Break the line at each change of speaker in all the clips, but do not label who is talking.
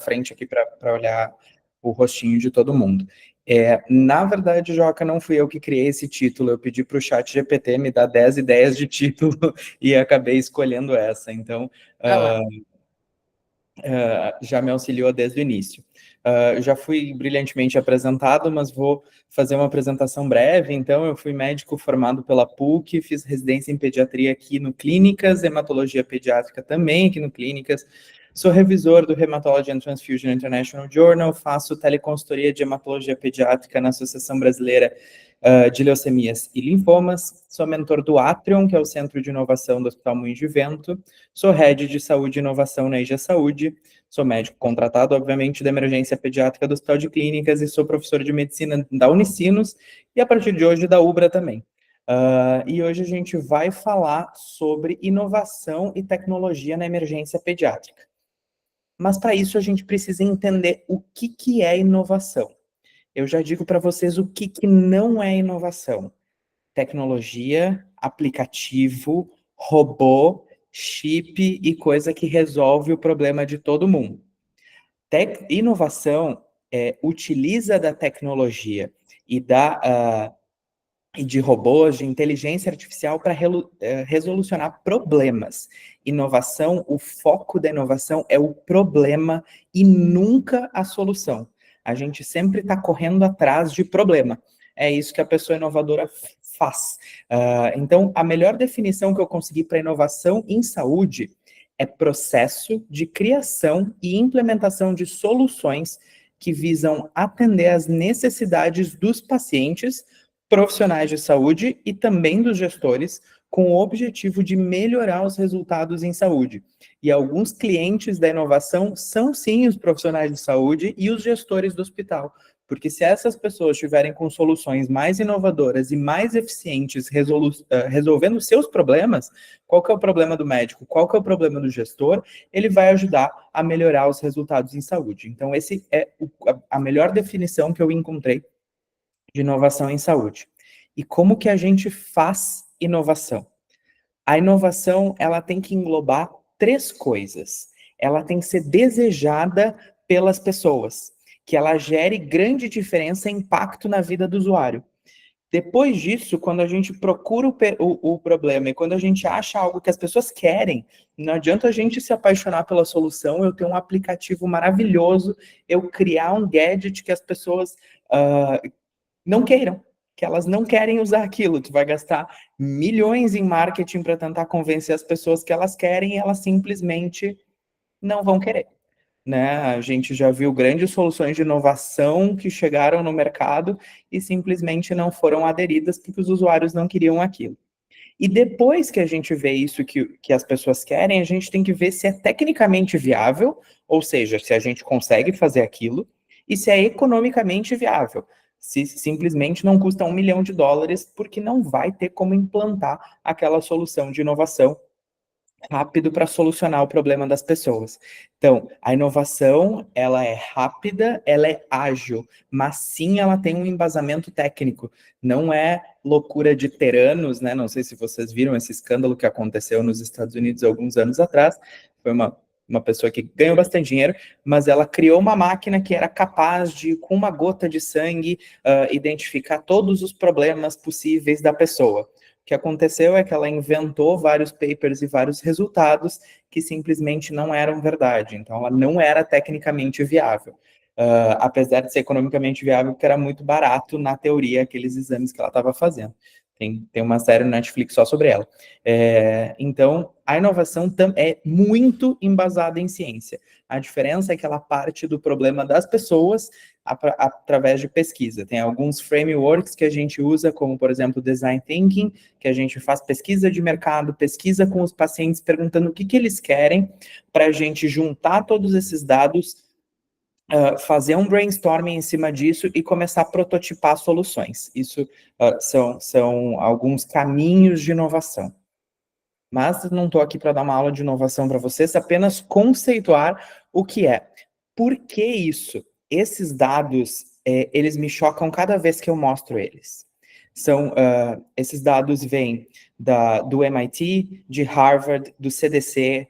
frente aqui para olhar o rostinho de todo mundo. Na verdade, Joca, não fui eu que criei esse título, eu pedi para o chat GPT me dar 10 ideias de título e acabei escolhendo essa, então já me auxiliou desde o início. Já fui brilhantemente apresentado, mas vou fazer uma apresentação breve. Então, eu fui médico formado pela PUC, fiz residência em pediatria aqui no Clínicas, hematologia pediátrica também aqui no Clínicas. Sou revisor do Hematology and Transfusion International Journal, faço teleconsultoria de hematologia pediátrica na Associação Brasileira de Leucemias e Linfomas, sou mentor do Atrion, que é o Centro de Inovação do Hospital Moinhos de Vento, sou head de saúde e inovação na IG Saúde, sou médico contratado, obviamente, da emergência pediátrica do Hospital de Clínicas e sou professor de medicina da Unicinos e, a partir de hoje, da UBRA também. E hoje a gente vai falar sobre inovação e tecnologia na emergência pediátrica. Mas, para isso, a gente precisa entender o que é inovação. Eu já digo para vocês o que não é inovação. Tecnologia, aplicativo, robô, chip e coisa que resolve o problema de todo mundo. Inovação utiliza da tecnologia e de robôs, de inteligência artificial para resolucionar problemas. Inovação, o foco da inovação é o problema e nunca a solução. A gente sempre está correndo atrás de problema. É isso que a pessoa inovadora faz. Então, a melhor definição que eu consegui para inovação em saúde é processo de criação e implementação de soluções que visam atender às necessidades dos pacientes, profissionais de saúde e também dos gestores, com o objetivo de melhorar os resultados em saúde. E alguns clientes da inovação são sim os profissionais de saúde e os gestores do hospital, porque se essas pessoas estiverem com soluções mais inovadoras e mais eficientes resolvendo seus problemas, qual que é o problema do médico, qual que é o problema do gestor, ele vai ajudar a melhorar os resultados em saúde. Então, esse é a melhor definição que eu encontrei de inovação em saúde. E como que a gente faz inovação? A inovação, ela tem que englobar 3 coisas. Ela tem que ser desejada pelas pessoas, que ela gere grande diferença e impacto na vida do usuário. Depois disso, quando a gente procura o problema e quando a gente acha algo que as pessoas querem, não adianta a gente se apaixonar pela solução, eu ter um aplicativo maravilhoso, eu criar um gadget que as pessoas não queiram, que elas não querem usar aquilo. Tu vai gastar milhões em marketing para tentar convencer as pessoas que elas querem e elas simplesmente não vão querer. Né? A gente já viu grandes soluções de inovação que chegaram no mercado e simplesmente não foram aderidas porque os usuários não queriam aquilo. E depois que a gente vê isso que as pessoas querem, a gente tem que ver se é tecnicamente viável, ou seja, se a gente consegue fazer aquilo, e se é economicamente viável. Se simplesmente não custa $1 milhão, porque não vai ter como implantar aquela solução de inovação rápido para solucionar o problema das pessoas. Então, a inovação, ela é rápida, ela é ágil, mas sim ela tem um embasamento técnico. Não é loucura de teranos, né? Não sei se vocês viram esse escândalo que aconteceu nos Estados Unidos alguns anos atrás. Foi uma pessoa que ganhou bastante dinheiro, mas ela criou uma máquina que era capaz de, com uma gota de sangue, identificar todos os problemas possíveis da pessoa. O que aconteceu é que ela inventou vários papers e vários resultados que simplesmente não eram verdade. Então, ela não era tecnicamente viável. Apesar de ser economicamente viável, porque era muito barato, na teoria, aqueles exames que ela estava fazendo. Tem uma série no Netflix só sobre ela. Então, a inovação é muito embasada em ciência. A diferença é que ela parte do problema das pessoas através de pesquisa. Tem alguns frameworks que a gente usa, como, por exemplo, Design Thinking, que a gente faz pesquisa de mercado, pesquisa com os pacientes, perguntando o que eles querem, para a gente juntar todos esses dados, fazer um brainstorming em cima disso e começar a prototipar soluções. Isso são alguns caminhos de inovação. Mas não estou aqui para dar uma aula de inovação para vocês, apenas conceituar o que é. Por que isso? Esses dados, eles me chocam cada vez que eu mostro eles. Esses dados vêm do MIT, de Harvard, do CDC,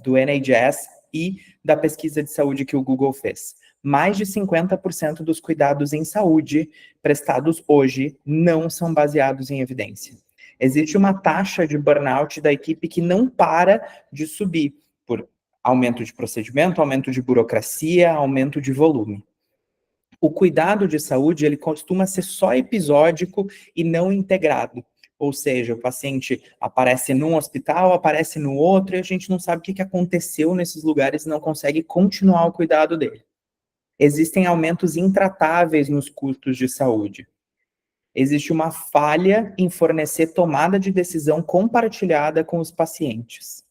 do NHS, e da pesquisa de saúde que o Google fez. Mais de 50% dos cuidados em saúde prestados hoje não são baseados em evidência. Existe uma taxa de burnout da equipe que não para de subir por aumento de procedimento, aumento de burocracia, aumento de volume. O cuidado de saúde, ele costuma ser só episódico e não integrado. Ou seja, o paciente aparece num hospital, aparece no outro, e a gente não sabe o que aconteceu nesses lugares e não consegue continuar o cuidado dele. Existem aumentos intratáveis nos custos de saúde. Existe uma falha em fornecer tomada de decisão compartilhada com os pacientes.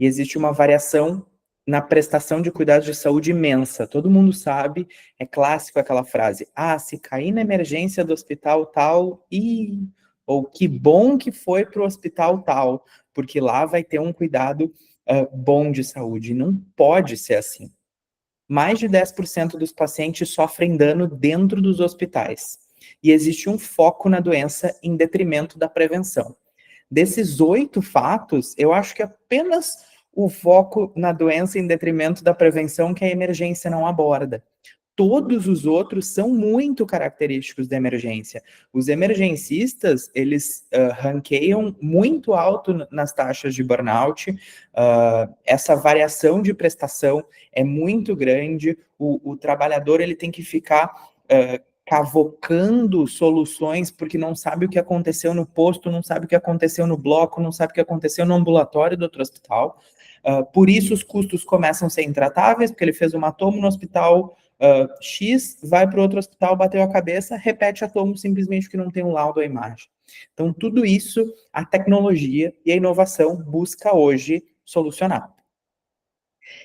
E existe uma variação na prestação de cuidados de saúde imensa. Todo mundo sabe, é clássico aquela frase: se cair na emergência do hospital tal, ou que bom que foi para o hospital tal, porque lá vai ter um cuidado bom de saúde. Não pode ser assim. Mais de 10% dos pacientes sofrem dano dentro dos hospitais. E existe um foco na doença em detrimento da prevenção. Desses 8 fatos, eu acho que apenas o foco na doença em detrimento da prevenção que a emergência não aborda. Todos os outros são muito característicos da emergência. Os emergencistas, eles ranqueiam muito alto nas taxas de burnout, essa variação de prestação é muito grande, o trabalhador ele tem que ficar cavocando soluções, porque não sabe o que aconteceu no posto, não sabe o que aconteceu no bloco, não sabe o que aconteceu no ambulatório do outro hospital. Por isso os custos começam a ser intratáveis, porque ele fez uma tomo no hospital X, vai para outro hospital, bateu a cabeça, repete a tomo simplesmente porque não tem um laudo à imagem. Então, tudo isso a tecnologia e a inovação busca hoje solucionar.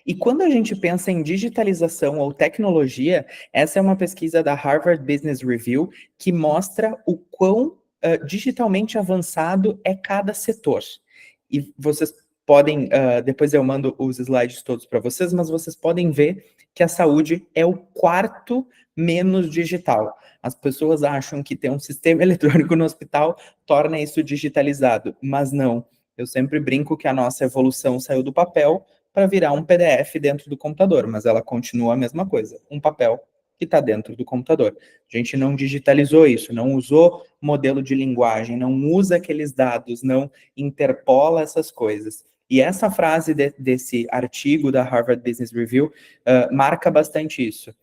E quando a gente pensa em digitalização ou tecnologia, essa é uma pesquisa da Harvard Business Review que mostra o quão digitalmente avançado é cada setor. E vocês podem, depois eu mando os slides todos para vocês, mas vocês podem ver que a saúde é o quarto menos digital. As pessoas acham que ter um sistema eletrônico no hospital torna isso digitalizado, mas não. Eu sempre brinco que a nossa evolução saiu do papel para virar um PDF dentro do computador, mas ela continua a mesma coisa, um papel que está dentro do computador. A gente não digitalizou isso, não usou modelo de linguagem, não usa aqueles dados, não interpola essas coisas. E essa frase desse artigo da Harvard Business Review marca bastante isso.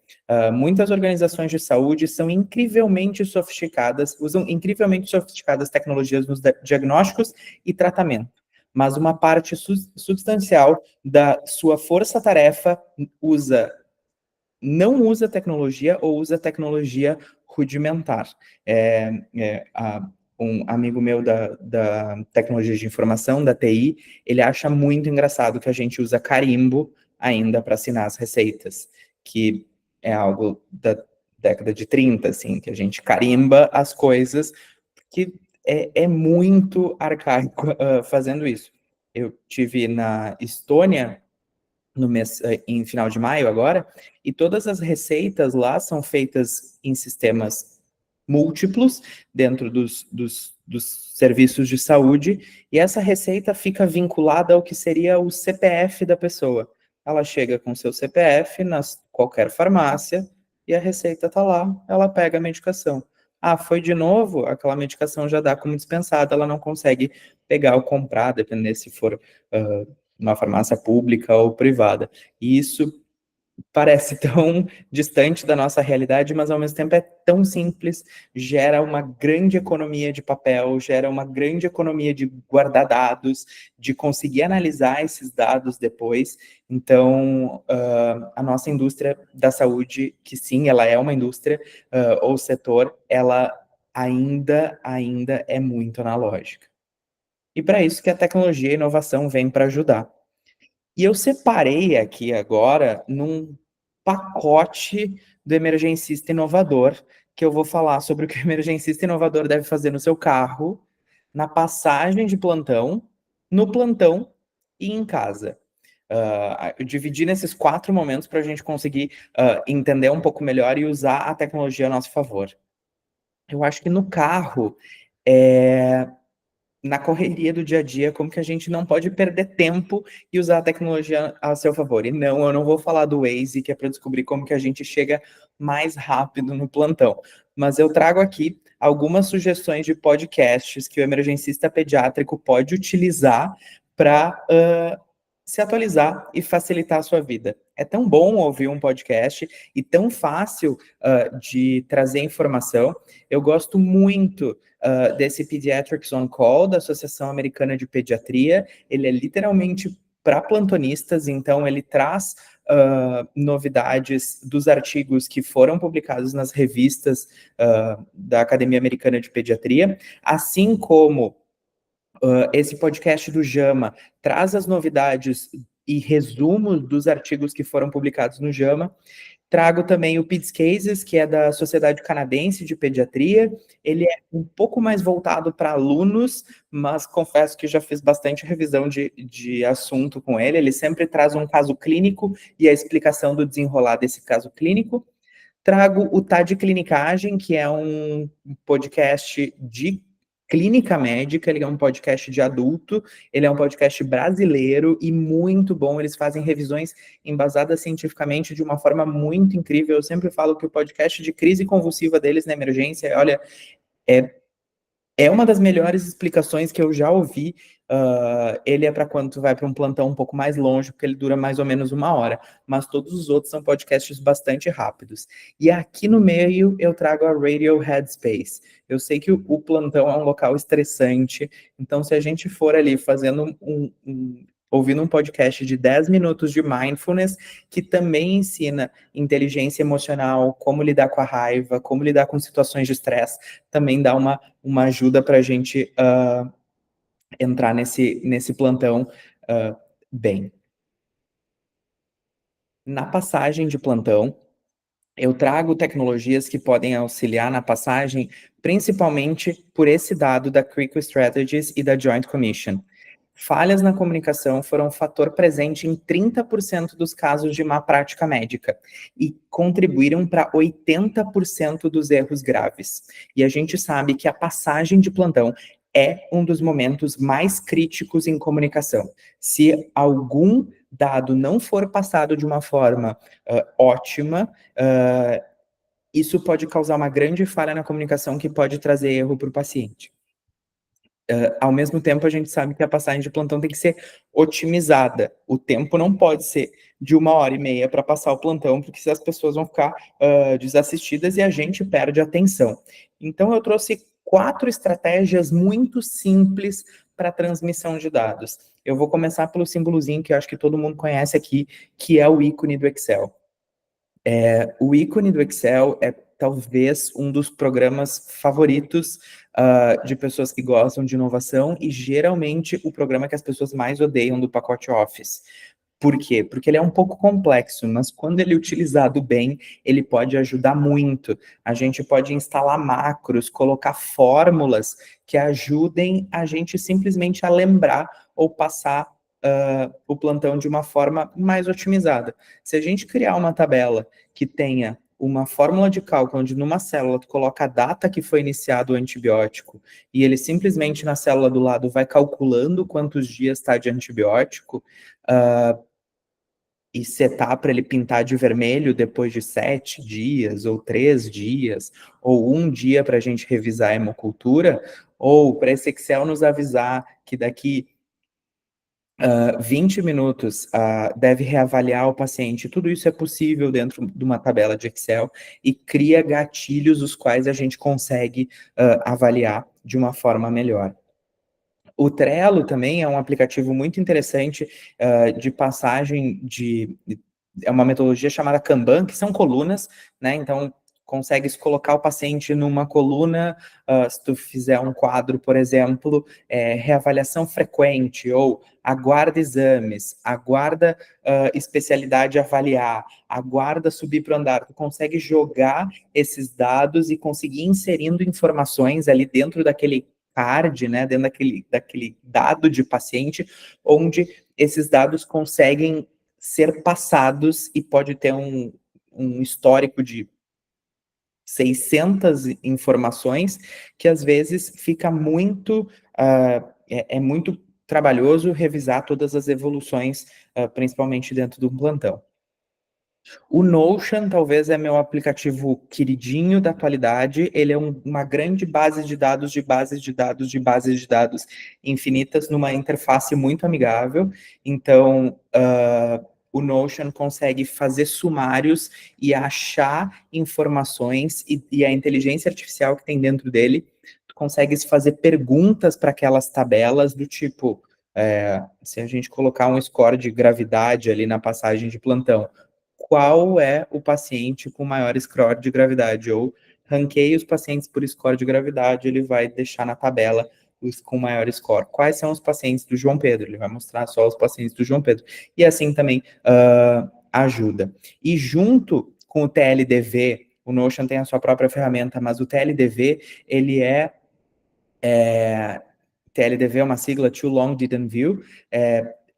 Muitas organizações de saúde são incrivelmente sofisticadas, usam incrivelmente sofisticadas tecnologias nos diagnósticos e tratamento, mas uma parte substancial da sua força-tarefa não usa tecnologia ou usa tecnologia rudimentar. Um amigo meu da tecnologia de informação, da TI, ele acha muito engraçado que a gente usa carimbo ainda para assinar as receitas, que é algo da década de 30, assim, que a gente carimba as coisas, que é muito arcaico fazendo isso. Eu tive na Estônia no mês, em final de maio agora, e todas as receitas lá são feitas em sistemas múltiplos dentro dos serviços de saúde, e essa receita fica vinculada ao que seria o CPF da pessoa. Ela chega com seu CPF na qualquer farmácia, e a receita está lá, ela pega a medicação. Foi de novo, aquela medicação já dá como dispensada, ela não consegue pegar ou comprar, dependendo se for uma farmácia pública ou privada. E isso parece tão distante da nossa realidade, mas ao mesmo tempo é tão simples, gera uma grande economia de papel, gera uma grande economia de guardar dados, de conseguir analisar esses dados depois. Então, a nossa indústria da saúde, que sim, ela é uma indústria ou setor, ela ainda é muito analógica. E para isso que a tecnologia e a inovação vêm para ajudar. E eu separei aqui agora num pacote do emergencista inovador, que eu vou falar sobre o que o emergencista inovador deve fazer no seu carro, na passagem de plantão, no plantão e em casa. Eu dividi nesses 4 momentos para a gente conseguir entender um pouco melhor e usar a tecnologia a nosso favor. Eu acho que no carro, na correria do dia a dia, como que a gente não pode perder tempo e usar a tecnologia a seu favor. E não, eu não vou falar do Waze, que é para descobrir como que a gente chega mais rápido no plantão. Mas eu trago aqui algumas sugestões de podcasts que o emergencista pediátrico pode utilizar para se atualizar e facilitar a sua vida. É tão bom ouvir um podcast e tão fácil de trazer informação. Eu gosto muito desse Pediatrics on Call, da Associação Americana de Pediatria. Ele é literalmente para plantonistas, então ele traz novidades dos artigos que foram publicados nas revistas da Academia Americana de Pediatria, assim como esse podcast do JAMA traz as novidades e resumos dos artigos que foram publicados no JAMA. Trago também o PIDS Cases, que é da Sociedade Canadense de Pediatria. Ele é um pouco mais voltado para alunos, mas confesso que já fiz bastante revisão de assunto com ele. Ele sempre traz um caso clínico e a explicação do desenrolar desse caso clínico. Trago o Tá de Clinicagem, que é um podcast de clínica médica, ele é um podcast de adulto, ele é um podcast brasileiro e muito bom, eles fazem revisões embasadas cientificamente de uma forma muito incrível. Eu sempre falo que o podcast de crise convulsiva deles na emergência, olha, é uma das melhores explicações que eu já ouvi. Ele é para quando tu vai para um plantão um pouco mais longe, porque ele dura mais ou menos 1 hora, mas todos os outros são podcasts bastante rápidos. E aqui no meio eu trago a Radio Headspace. Eu sei que o plantão é um local estressante, então se a gente for ali fazendo ouvindo um podcast de 10 minutos de mindfulness, que também ensina inteligência emocional, como lidar com a raiva, como lidar com situações de estresse, também dá uma ajuda para a gente entrar nesse plantão bem. Na passagem de plantão, eu trago tecnologias que podem auxiliar na passagem, principalmente por esse dado da Critical Strategies e da Joint Commission. Falhas na comunicação foram um fator presente em 30% dos casos de má prática médica e contribuíram para 80% dos erros graves. E a gente sabe que a passagem de plantão é um dos momentos mais críticos em comunicação. Se algum dado não for passado de uma forma ótima, isso pode causar uma grande falha na comunicação que pode trazer erro para o paciente. Ao mesmo tempo, a gente sabe que a passagem de plantão tem que ser otimizada. O tempo não pode ser de 1 hora e meia para passar o plantão, porque as pessoas vão ficar desassistidas e a gente perde a atenção. Então, eu trouxe 4 estratégias muito simples para transmissão de dados. Eu vou começar pelo símbolozinho que eu acho que todo mundo conhece aqui, que é o ícone do Excel. O ícone do Excel é talvez um dos programas favoritos de pessoas que gostam de inovação e geralmente o programa que as pessoas mais odeiam do pacote Office. Por quê? Porque ele é um pouco complexo, mas quando ele é utilizado bem, ele pode ajudar muito. A gente pode instalar macros, colocar fórmulas que ajudem a gente simplesmente a lembrar ou passar o plantão de uma forma mais otimizada. Se a gente criar uma tabela que tenha uma fórmula de cálculo onde numa célula tu coloca a data que foi iniciado o antibiótico e ele simplesmente na célula do lado vai calculando quantos dias está de antibiótico, e setar para ele pintar de vermelho depois de 7 dias, ou 3 dias, ou 1 dia para a gente revisar a hemocultura, ou para esse Excel nos avisar que daqui 20 minutos deve reavaliar o paciente. Tudo isso é possível dentro de uma tabela de Excel e cria gatilhos os quais a gente consegue avaliar de uma forma melhor. O Trello também é um aplicativo muito interessante de passagem é uma metodologia chamada Kanban, que são colunas, né? Então, consegue colocar o paciente numa coluna, se tu fizer um quadro, por exemplo, reavaliação frequente, ou aguarda exames, aguarda especialidade avaliar, aguarda subir para o andar. Tu consegue jogar esses dados e conseguir inserindo informações ali dentro daquele card, né, dentro daquele dado de paciente, onde esses dados conseguem ser passados e pode ter um histórico de 600 informações que às vezes fica muito é muito trabalhoso revisar todas as evoluções, principalmente dentro do plantão. O Notion talvez é meu aplicativo queridinho da atualidade. Ele é uma grande base de dados, de bases de dados, de bases de dados infinitas numa interface muito amigável. Então, o Notion consegue fazer sumários e achar informações e a inteligência artificial que tem dentro dele consegue fazer perguntas para aquelas tabelas do tipo, se a gente colocar um score de gravidade ali na passagem de plantão, qual é o paciente com maior score de gravidade, ou ranqueie os pacientes por score de gravidade, ele vai deixar na tabela os com maior score. Quais são os pacientes do João Pedro? Ele vai mostrar só os pacientes do João Pedro. E assim também ajuda. E junto com o TLDV, o Notion tem a sua própria ferramenta, mas o TLDV, ele TLDV é uma sigla, Too Long Didn't View,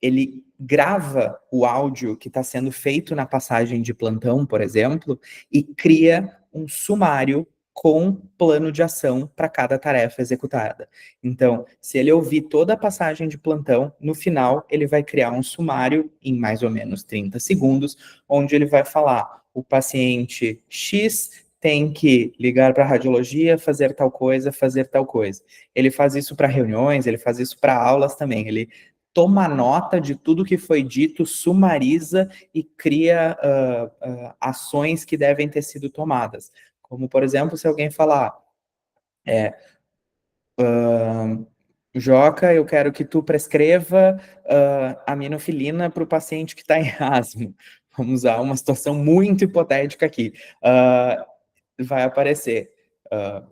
ele grava o áudio que está sendo feito na passagem de plantão, por exemplo, e cria um sumário com plano de ação para cada tarefa executada. Então, se ele ouvir toda a passagem de plantão, no final ele vai criar um sumário em mais ou menos 30 segundos, onde ele vai falar: o paciente X tem que ligar para a radiologia, fazer tal coisa, fazer tal coisa. Ele faz isso para reuniões, ele faz isso para aulas também. Ele toma nota de tudo que foi dito, sumariza e cria ações que devem ter sido tomadas. Como, por exemplo, se alguém falar, Joca, eu quero que tu prescreva aminofilina para o paciente que está em asma. Vamos usar uma situação muito hipotética aqui. Vai aparecer.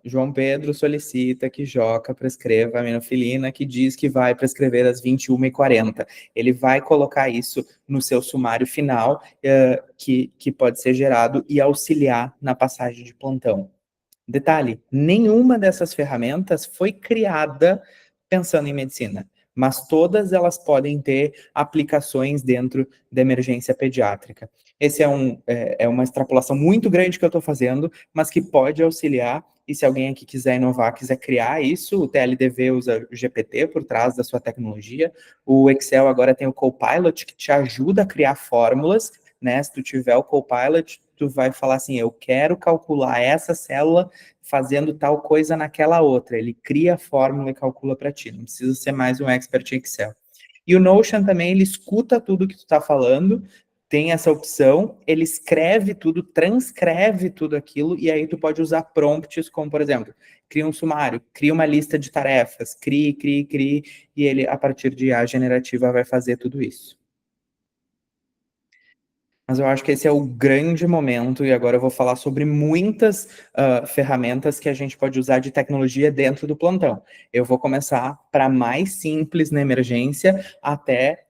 João Pedro solicita que Joca prescreva aminofilina, que diz que vai prescrever às 21h40. Ele vai colocar isso no seu sumário final, que pode ser gerado e auxiliar na passagem de plantão. Detalhe, nenhuma dessas ferramentas foi criada pensando em medicina, mas todas elas podem ter aplicações dentro da emergência pediátrica. Esse é uma extrapolação muito grande que eu estou fazendo, mas que pode auxiliar, e se alguém aqui quiser inovar, quiser criar isso, o TLDV usa o GPT por trás da sua tecnologia, o Excel agora tem o Copilot, que te ajuda a criar fórmulas, né? Se tu tiver o Copilot, tu vai falar assim, eu quero calcular essa célula fazendo tal coisa naquela outra. Ele cria a fórmula e calcula para ti. Não precisa ser mais um expert em Excel. E o Notion também, ele escuta tudo que tu está falando, tem essa opção, ele escreve tudo, transcreve tudo aquilo, e aí tu pode usar prompts como, por exemplo, cria um sumário, cria uma lista de tarefas, crie, e ele, a partir de IA generativa, vai fazer tudo isso. Mas eu acho que esse é o grande momento, e agora eu vou falar sobre muitas ferramentas que a gente pode usar de tecnologia dentro do plantão. Eu vou começar para mais simples na emergência, até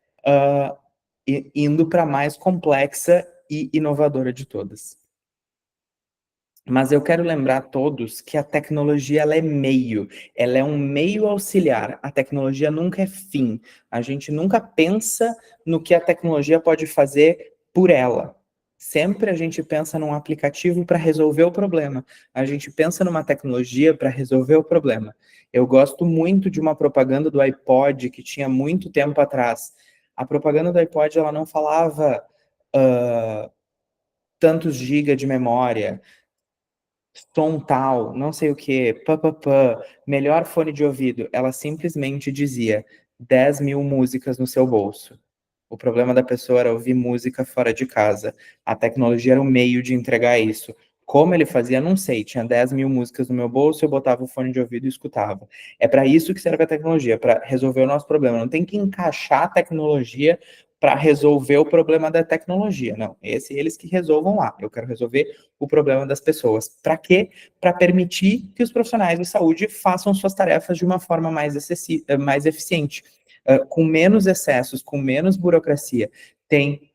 indo para mais complexa e inovadora de todas. Mas eu quero lembrar a todos que a tecnologia ela é um meio auxiliar. A tecnologia nunca é fim. A gente nunca pensa no que a tecnologia pode fazer por ela. Sempre a gente pensa num aplicativo para resolver o problema. A gente pensa numa tecnologia para resolver o problema. Eu gosto muito de uma propaganda do iPod que tinha muito tempo atrás. A propaganda do iPod ela não falava tantos gigas de memória, som tal, não sei o que, melhor fone de ouvido. Ela simplesmente dizia 10 mil músicas no seu bolso. O problema da pessoa era ouvir música fora de casa. A tecnologia era o meio de entregar isso. Como ele fazia, não sei. Tinha 10 mil músicas no meu bolso, eu botava o fone de ouvido e escutava. É para isso que serve a tecnologia, para resolver o nosso problema. Não tem que encaixar a tecnologia para resolver o problema da tecnologia. Não, eles que resolvam lá. Eu quero resolver o problema das pessoas. Para quê? Para permitir que os profissionais de saúde façam suas tarefas de uma forma mais eficiente, com menos excessos, com menos burocracia. Tem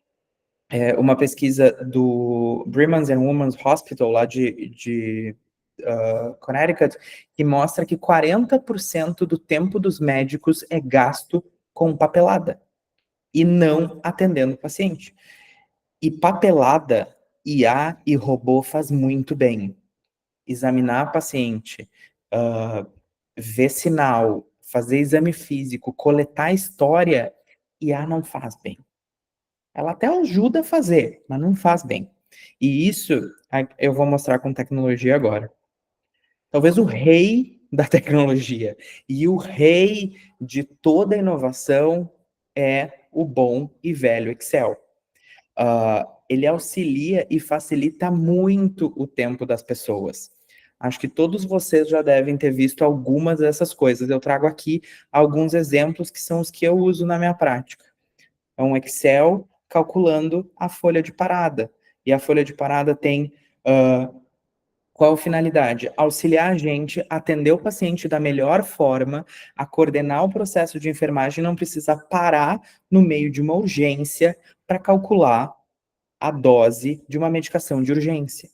uma pesquisa do Brigham and Women's Hospital, lá de Connecticut, que mostra que 40% do tempo dos médicos é gasto com papelada e não atendendo o paciente. E papelada, IA e robô faz muito bem. Examinar paciente, ver sinal, fazer exame físico, coletar história, IA não faz bem. Ela até ajuda a fazer, mas não faz bem. E isso eu vou mostrar com tecnologia agora. Talvez o rei da tecnologia e o rei de toda inovação é o bom e velho Excel. Ele auxilia e facilita muito o tempo das pessoas. Acho que todos vocês já devem ter visto algumas dessas coisas. Eu trago aqui alguns exemplos que são os que eu uso na minha prática. É um Excel calculando a folha de parada. E a folha de parada tem qual finalidade? Auxiliar a gente a atender o paciente da melhor forma, a coordenar o processo de enfermagem, não precisa parar no meio de uma urgência para calcular a dose de uma medicação de urgência.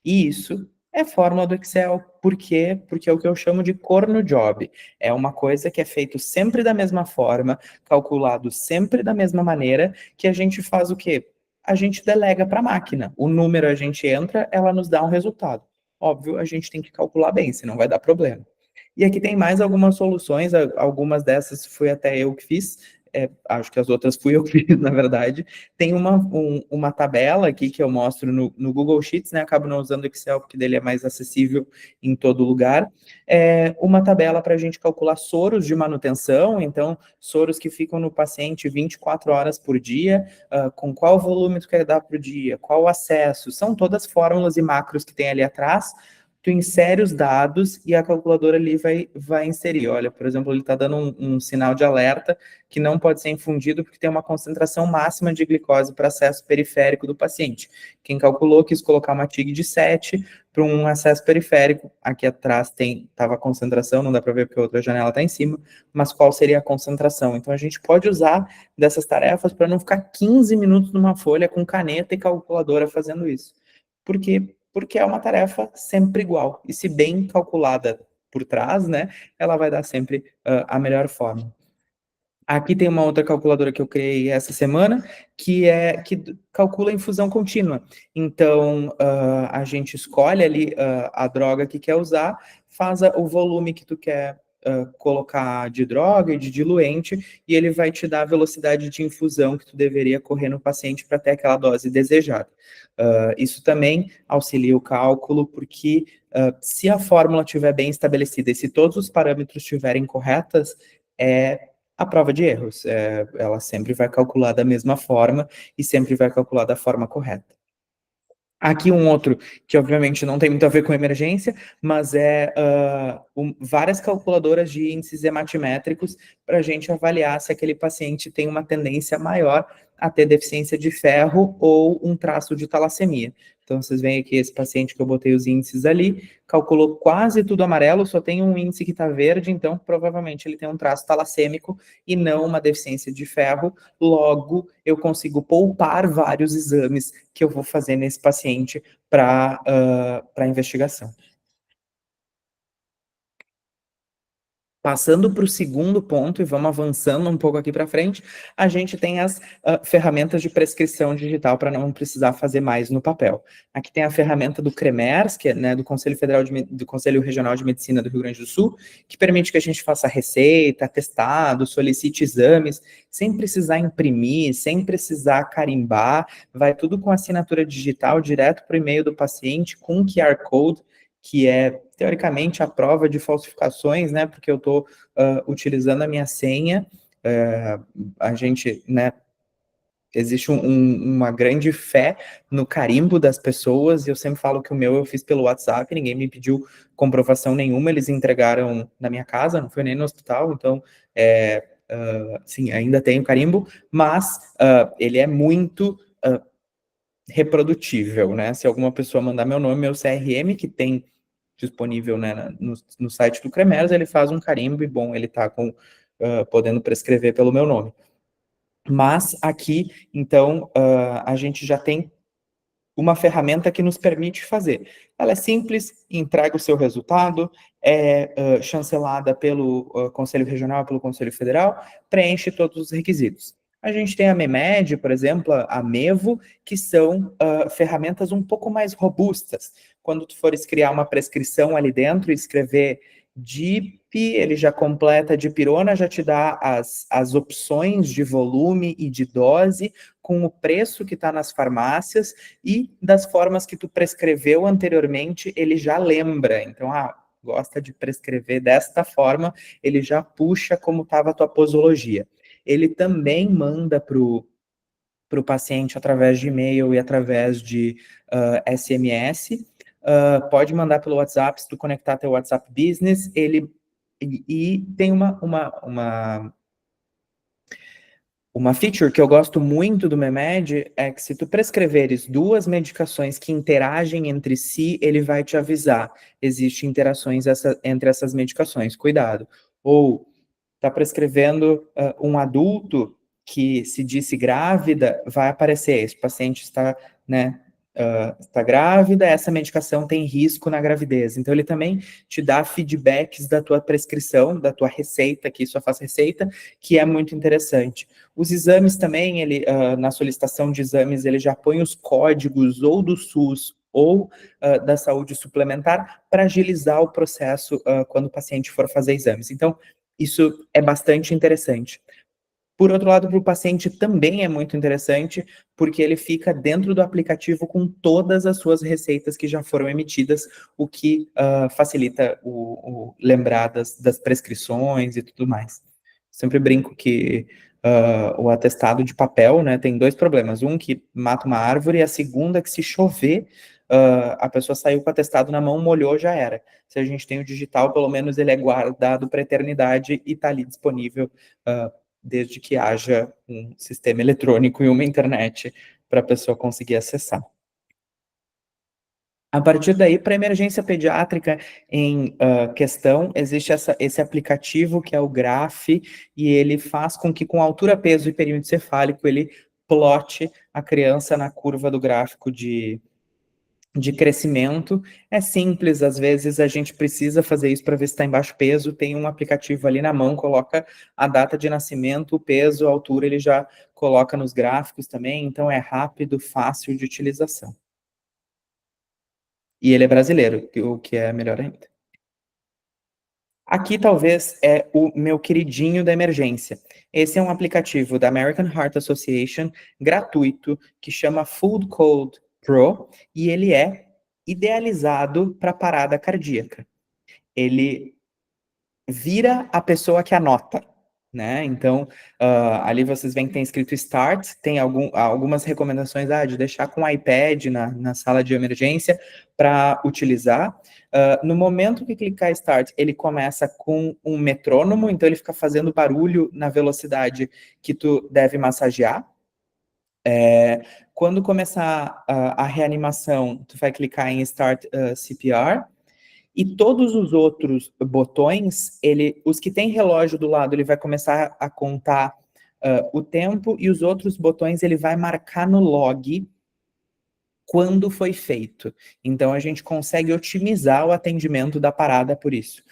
E isso é fórmula do Excel. Por quê? Porque é o que eu chamo de corno job. É uma coisa que é feito sempre da mesma forma, calculado sempre da mesma maneira, que a gente faz o quê? A gente delega para a máquina. O número a gente entra, ela nos dá um resultado. Óbvio, a gente tem que calcular bem, senão vai dar problema. E aqui tem mais algumas soluções, algumas dessas foi até eu que fiz, acho que as outras fui eu que fiz, na verdade. Tem uma tabela aqui que eu mostro no Google Sheets, né? Acabo não usando o Excel porque dele é mais acessível em todo lugar. Uma tabela para a gente calcular soros de manutenção, então, soros que ficam no paciente 24 horas por dia, com qual volume tu quer dar por dia, qual o acesso, são todas fórmulas e macros que tem ali atrás. Tu insere os dados e a calculadora ali vai inserir. Olha, por exemplo, ele está dando um sinal de alerta que não pode ser infundido porque tem uma concentração máxima de glicose para acesso periférico do paciente. Quem calculou quis colocar uma TIG de 7 para um acesso periférico. Aqui atrás estava a concentração, não dá para ver porque a outra janela está em cima, mas qual seria a concentração? Então a gente pode usar dessas tarefas para não ficar 15 minutos numa folha com caneta e calculadora fazendo isso. Por quê? Porque é uma tarefa sempre igual. E se bem calculada por trás, né, ela vai dar sempre a melhor forma. Aqui tem uma outra calculadora que eu criei essa semana, que calcula infusão contínua. Então, a gente escolhe ali a droga que quer usar, faz o volume que tu quer colocar de droga e de diluente, e ele vai te dar a velocidade de infusão que tu deveria correr no paciente para ter aquela dose desejada. Isso também auxilia o cálculo, porque se a fórmula estiver bem estabelecida e se todos os parâmetros estiverem corretas, a prova de erros. Ela sempre vai calcular da mesma forma e sempre vai calcular da forma correta. Aqui um outro que obviamente não tem muito a ver com emergência, mas várias calculadoras de índices hematimétricos para a gente avaliar se aquele paciente tem uma tendência maior a ter deficiência de ferro ou um traço de talassemia. Então, vocês veem aqui esse paciente que eu botei os índices ali, calculou quase tudo amarelo, só tem um índice que está verde, então provavelmente ele tem um traço talassêmico e não uma deficiência de ferro. Logo, eu consigo poupar vários exames que eu vou fazer nesse paciente para investigação. Passando para o segundo ponto, e vamos avançando um pouco aqui para frente, a gente tem as ferramentas de prescrição digital para não precisar fazer mais no papel. Aqui tem a ferramenta do CREMERS, que é, né, do Conselho Regional de Medicina do Rio Grande do Sul, que permite que a gente faça receita, atestado, solicite exames, sem precisar imprimir, sem precisar carimbar, vai tudo com assinatura digital, direto para o e-mail do paciente, com QR Code, que é, teoricamente, a prova de falsificações, né, porque eu estou utilizando a minha senha, a gente, né, existe uma grande fé no carimbo das pessoas, e eu sempre falo que o meu eu fiz pelo WhatsApp, ninguém me pediu comprovação nenhuma, eles entregaram na minha casa, não foi nem no hospital, então, sim, ainda tenho carimbo, mas ele é muito reprodutível, né, se alguma pessoa mandar meu nome, meu CRM, que tem disponível, né, no site do CREMERS, ele faz um carimbo e, bom, ele está podendo prescrever pelo meu nome. Mas aqui, então, a gente já tem uma ferramenta que nos permite fazer. Ela é simples, entrega o seu resultado, é chancelada pelo Conselho Regional, pelo Conselho Federal, preenche todos os requisitos. A gente tem a MEMED, por exemplo, a MEVO, que são ferramentas um pouco mais robustas. Quando tu fores criar uma prescrição ali dentro e escrever de ele já completa a dipirona, já te dá as opções de volume e de dose, com o preço que está nas farmácias e das formas que tu prescreveu anteriormente, ele já lembra. Então, gosta de prescrever desta forma, ele já puxa como estava a tua posologia. Ele também manda para o paciente através de e-mail e através de SMS. Pode mandar pelo WhatsApp, se tu conectar teu WhatsApp Business, e tem uma feature que eu gosto muito do Memed é que se tu prescreveres duas medicações que interagem entre si, ele vai te avisar. Existem interações entre essas medicações, cuidado. Ou está prescrevendo um adulto que se disse grávida, vai aparecer, esse paciente está, né, está grávida, essa medicação tem risco na gravidez. Então, ele também te dá feedbacks da tua prescrição, da tua receita, que só faz receita, que é muito interessante. Os exames também, ele, na solicitação de exames, ele já põe os códigos ou do SUS ou da saúde suplementar para agilizar o processo quando o paciente for fazer exames. Então, isso é bastante interessante. Por outro lado, para o paciente também é muito interessante, porque ele fica dentro do aplicativo com todas as suas receitas que já foram emitidas, o que facilita o lembrar das prescrições e tudo mais. Sempre brinco que o atestado de papel, né, tem dois problemas. Um que mata uma árvore, e a segunda que se chover, a pessoa saiu com o atestado na mão, molhou, já era. Se a gente tem o digital, pelo menos ele é guardado para a eternidade e está ali disponível desde que haja um sistema eletrônico e uma internet para a pessoa conseguir acessar. A partir daí, para emergência pediátrica em questão, existe esse aplicativo que é o Graph, e ele faz com que, com altura, peso e perímetro cefálico, ele plote a criança na curva do gráfico de crescimento. É simples, às vezes a gente precisa fazer isso para ver se está em baixo peso, tem um aplicativo ali na mão, coloca a data de nascimento, o peso, a altura, ele já coloca nos gráficos também, então é rápido, fácil de utilização. E ele é brasileiro, o que é melhor ainda. Aqui talvez é o meu queridinho da emergência. Esse é um aplicativo da American Heart Association, gratuito, que chama Food Code Pro, e ele é idealizado para parada cardíaca. Ele vira a pessoa que anota, né? Então, ali vocês veem que tem escrito Start, tem algumas recomendações de deixar com o iPad na sala de emergência para utilizar. No momento que clicar Start, ele começa com um metrônomo, então ele fica fazendo barulho na velocidade que tu deve massagear. Quando começar a reanimação, tu vai clicar em Start CPR, e todos os outros botões, os que tem relógio do lado, ele vai começar a contar o tempo, e os outros botões ele vai marcar no log quando foi feito. Então, a gente consegue otimizar o atendimento da parada por isso.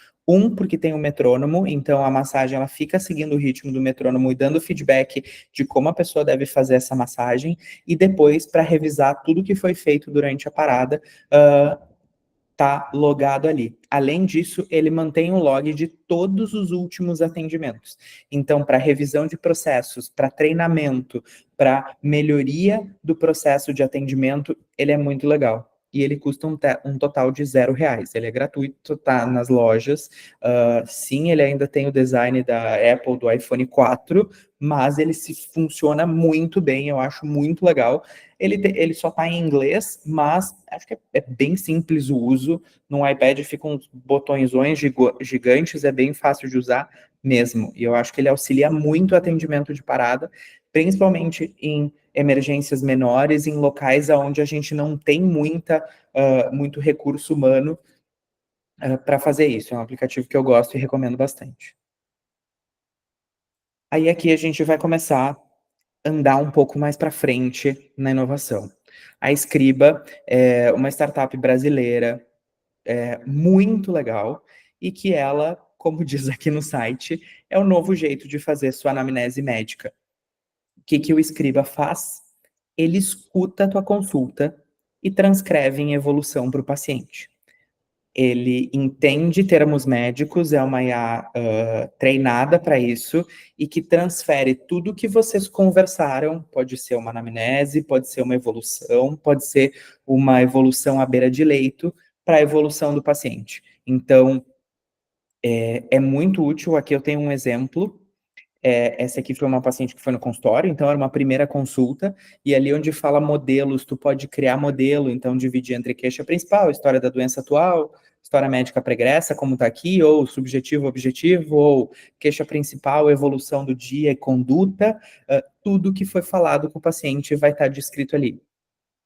Porque tem o metrônomo, então a massagem ela fica seguindo o ritmo do metrônomo e dando feedback de como a pessoa deve fazer essa massagem, e depois, para revisar tudo que foi feito durante a parada, tá logado ali. Além disso, ele mantém um log de todos os últimos atendimentos. Então, para revisão de processos, para treinamento, para melhoria do processo de atendimento, ele é muito legal. E ele custa um total de R$0. Ele é gratuito, tá nas lojas. Sim, ele ainda tem o design da Apple, do iPhone 4, mas ele funciona muito bem, eu acho muito legal. Ele só está em inglês, mas acho que é bem simples o uso. No iPad ficam uns botõezões gigantes, é bem fácil de usar mesmo. E eu acho que ele auxilia muito o atendimento de parada, principalmente em emergências menores, em locais onde a gente não tem muito recurso humano para fazer isso. É um aplicativo que eu gosto e recomendo bastante. Aí aqui a gente vai começar andar um pouco mais para frente na inovação. A Scriba é uma startup brasileira muito legal, e que ela, como diz aqui no site, é o novo jeito de fazer sua anamnese médica. O que o Scriba faz? Ele escuta a tua consulta e transcreve em evolução para o paciente. ele entende termos médicos, é uma IA treinada para isso, e que transfere tudo que vocês conversaram, pode ser uma anamnese, pode ser uma evolução, pode ser uma evolução à beira de leito, para a evolução do paciente. Então, é muito útil. Aqui eu tenho um exemplo. Essa aqui foi uma paciente que foi no consultório, então era uma primeira consulta, e ali onde fala modelos, tu pode criar modelo, então dividir entre queixa principal, história da doença atual, história médica pregressa, como está aqui, ou subjetivo, objetivo, ou queixa principal, evolução do dia e conduta, tudo que foi falado com o paciente vai estar descrito ali.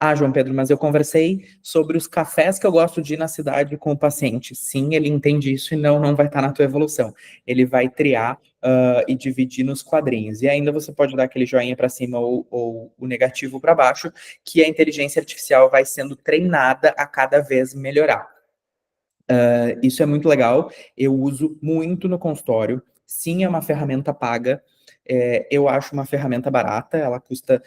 Ah, João Pedro, mas eu conversei sobre os cafés que eu gosto de ir na cidade com o paciente. Sim, ele entende isso e não vai estar na tua evolução. Ele vai triar e dividir nos quadrinhos. E ainda você pode dar aquele joinha para cima ou o negativo para baixo, que a inteligência artificial vai sendo treinada a cada vez melhorar. Isso é muito legal. Eu uso muito no consultório. Sim, é uma ferramenta paga. Eu acho uma ferramenta barata. Ela custa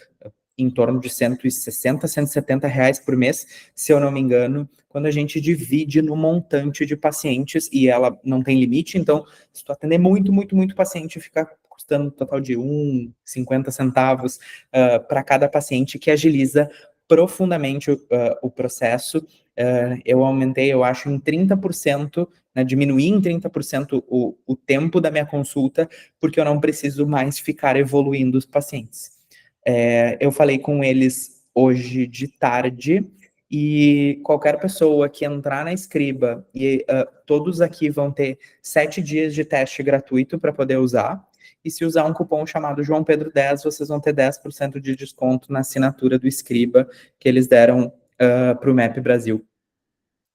em torno de 160, 170 reais por mês, se eu não me engano, quando a gente divide no montante de pacientes, e ela não tem limite, então, se tu atender muito, muito, muito paciente, fica custando um total de 50 centavos para cada paciente, que agiliza profundamente o processo. Eu aumentei, eu acho, em 30%, né, diminuí em 30% o tempo da minha consulta, porque eu não preciso mais ficar evoluindo os pacientes. Eu falei com eles hoje de tarde, e qualquer pessoa que entrar na Escriba, e todos aqui vão ter 7 dias de teste gratuito para poder usar, e se usar um cupom chamado João Pedro 10, vocês vão ter 10% de desconto na assinatura do Escriba, que eles deram para o MAP Brasil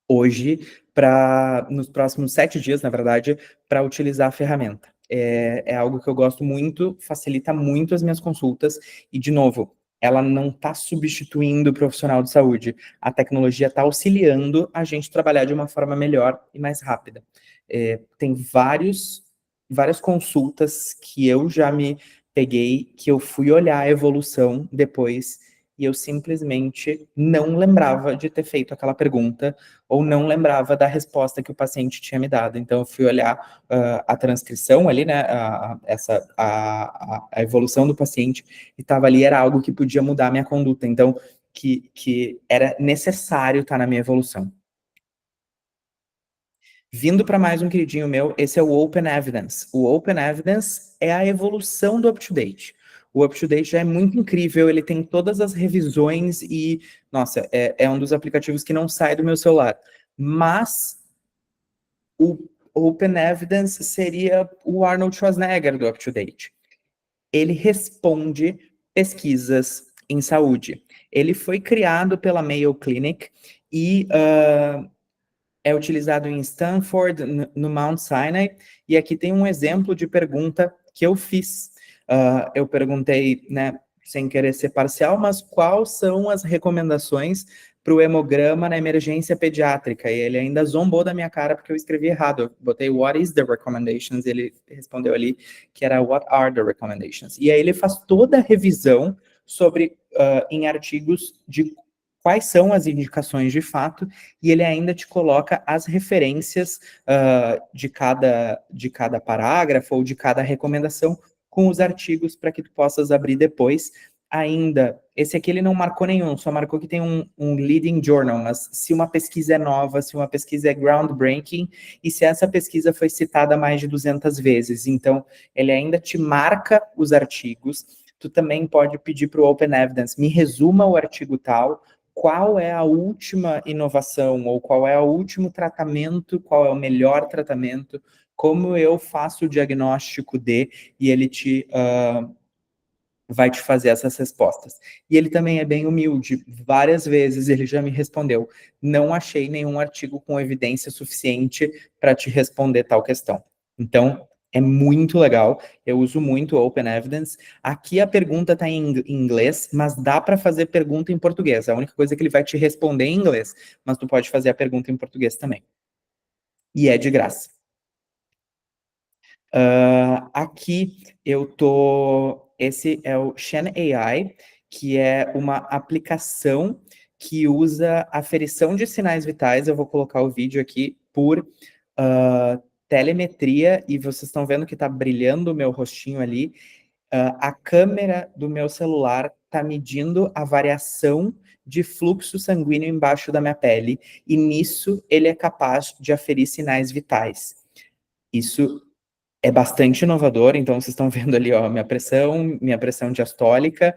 hoje, nos próximos 7 dias, na verdade, para utilizar a ferramenta. É algo que eu gosto muito, facilita muito as minhas consultas, e, de novo, ela não está substituindo o profissional de saúde. A tecnologia está auxiliando a gente trabalhar de uma forma melhor e mais rápida. Tem várias consultas que eu já me peguei, que eu fui olhar a evolução depois, e eu simplesmente não lembrava de ter feito aquela pergunta, ou não lembrava da resposta que o paciente tinha me dado. Então, eu fui olhar a transcrição ali, né, a evolução do paciente, e estava ali, era algo que podia mudar a minha conduta. Então, que era necessário estar na minha evolução. Vindo para mais um queridinho meu, esse é o Open Evidence. O Open Evidence é a evolução do UpToDate. O UpToDate já é muito incrível, ele tem todas as revisões e, nossa, é um dos aplicativos que não sai do meu celular. Mas o Open Evidence seria o Arnold Schwarzenegger do UpToDate. Ele responde pesquisas em saúde. Ele foi criado pela Mayo Clinic e é utilizado em Stanford, no Mount Sinai, e aqui tem um exemplo de pergunta que eu fiz. Eu perguntei, né, sem querer ser parcial, mas quais são as recomendações para o hemograma na emergência pediátrica? E ele ainda zombou da minha cara porque eu escrevi errado. Eu botei what is the recommendations, e ele respondeu ali que era what are the recommendations. E aí ele faz toda a revisão sobre, em artigos, de quais são as indicações de fato, e ele ainda te coloca as referências de cada parágrafo ou de cada recomendação com os artigos para que tu possas abrir depois. Ainda, esse aqui ele não marcou nenhum, só marcou que tem um leading journal, mas se uma pesquisa é nova, se uma pesquisa é groundbreaking, e se essa pesquisa foi citada mais de 200 vezes, então ele ainda te marca os artigos. Tu também pode pedir para o Open Evidence, me resuma o artigo tal, qual é a última inovação, ou qual é o último tratamento, qual é o melhor tratamento, como eu faço o diagnóstico de, e ele vai te fazer essas respostas. E ele também é bem humilde, várias vezes ele já me respondeu, não achei nenhum artigo com evidência suficiente para te responder tal questão. Então, é muito legal, eu uso muito o Open Evidence. Aqui a pergunta está em inglês, mas dá para fazer pergunta em português. A única coisa é que ele vai te responder em inglês, mas tu pode fazer a pergunta em português também. E é de graça. Aqui eu tô. Esse é o Shen AI, que é uma aplicação que usa aferição de sinais vitais. Eu vou colocar o vídeo aqui por telemetria, e vocês estão vendo que está brilhando o meu rostinho ali. A câmera do meu celular está medindo a variação de fluxo sanguíneo embaixo da minha pele, e nisso ele é capaz de aferir sinais vitais. Isso é bastante inovador. Então vocês estão vendo ali, ó, minha pressão diastólica,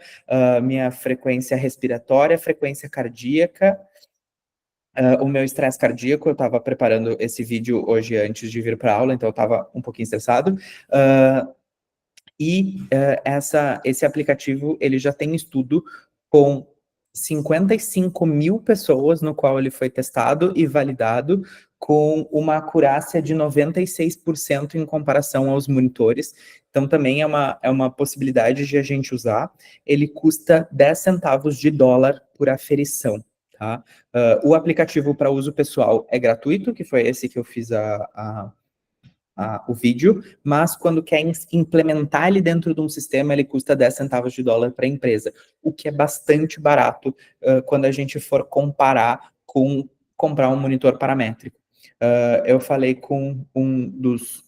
minha frequência respiratória, frequência cardíaca, o meu estresse cardíaco. Eu estava preparando esse vídeo hoje antes de vir para a aula, então eu estava um pouquinho estressado. Esse aplicativo, ele já tem estudo com 55 mil pessoas, no qual ele foi testado e validado, com uma acurácia de 96% em comparação aos monitores. Então também é uma possibilidade de a gente usar. Ele custa 10 centavos de dólar por aferição. Tá? O aplicativo para uso pessoal é gratuito, que foi esse que eu fiz o vídeo, mas quando quer implementar ele dentro de um sistema, ele custa 10 centavos de dólar para a empresa, o que é bastante barato quando a gente for comparar com comprar um monitor paramétrico. Eu falei com um dos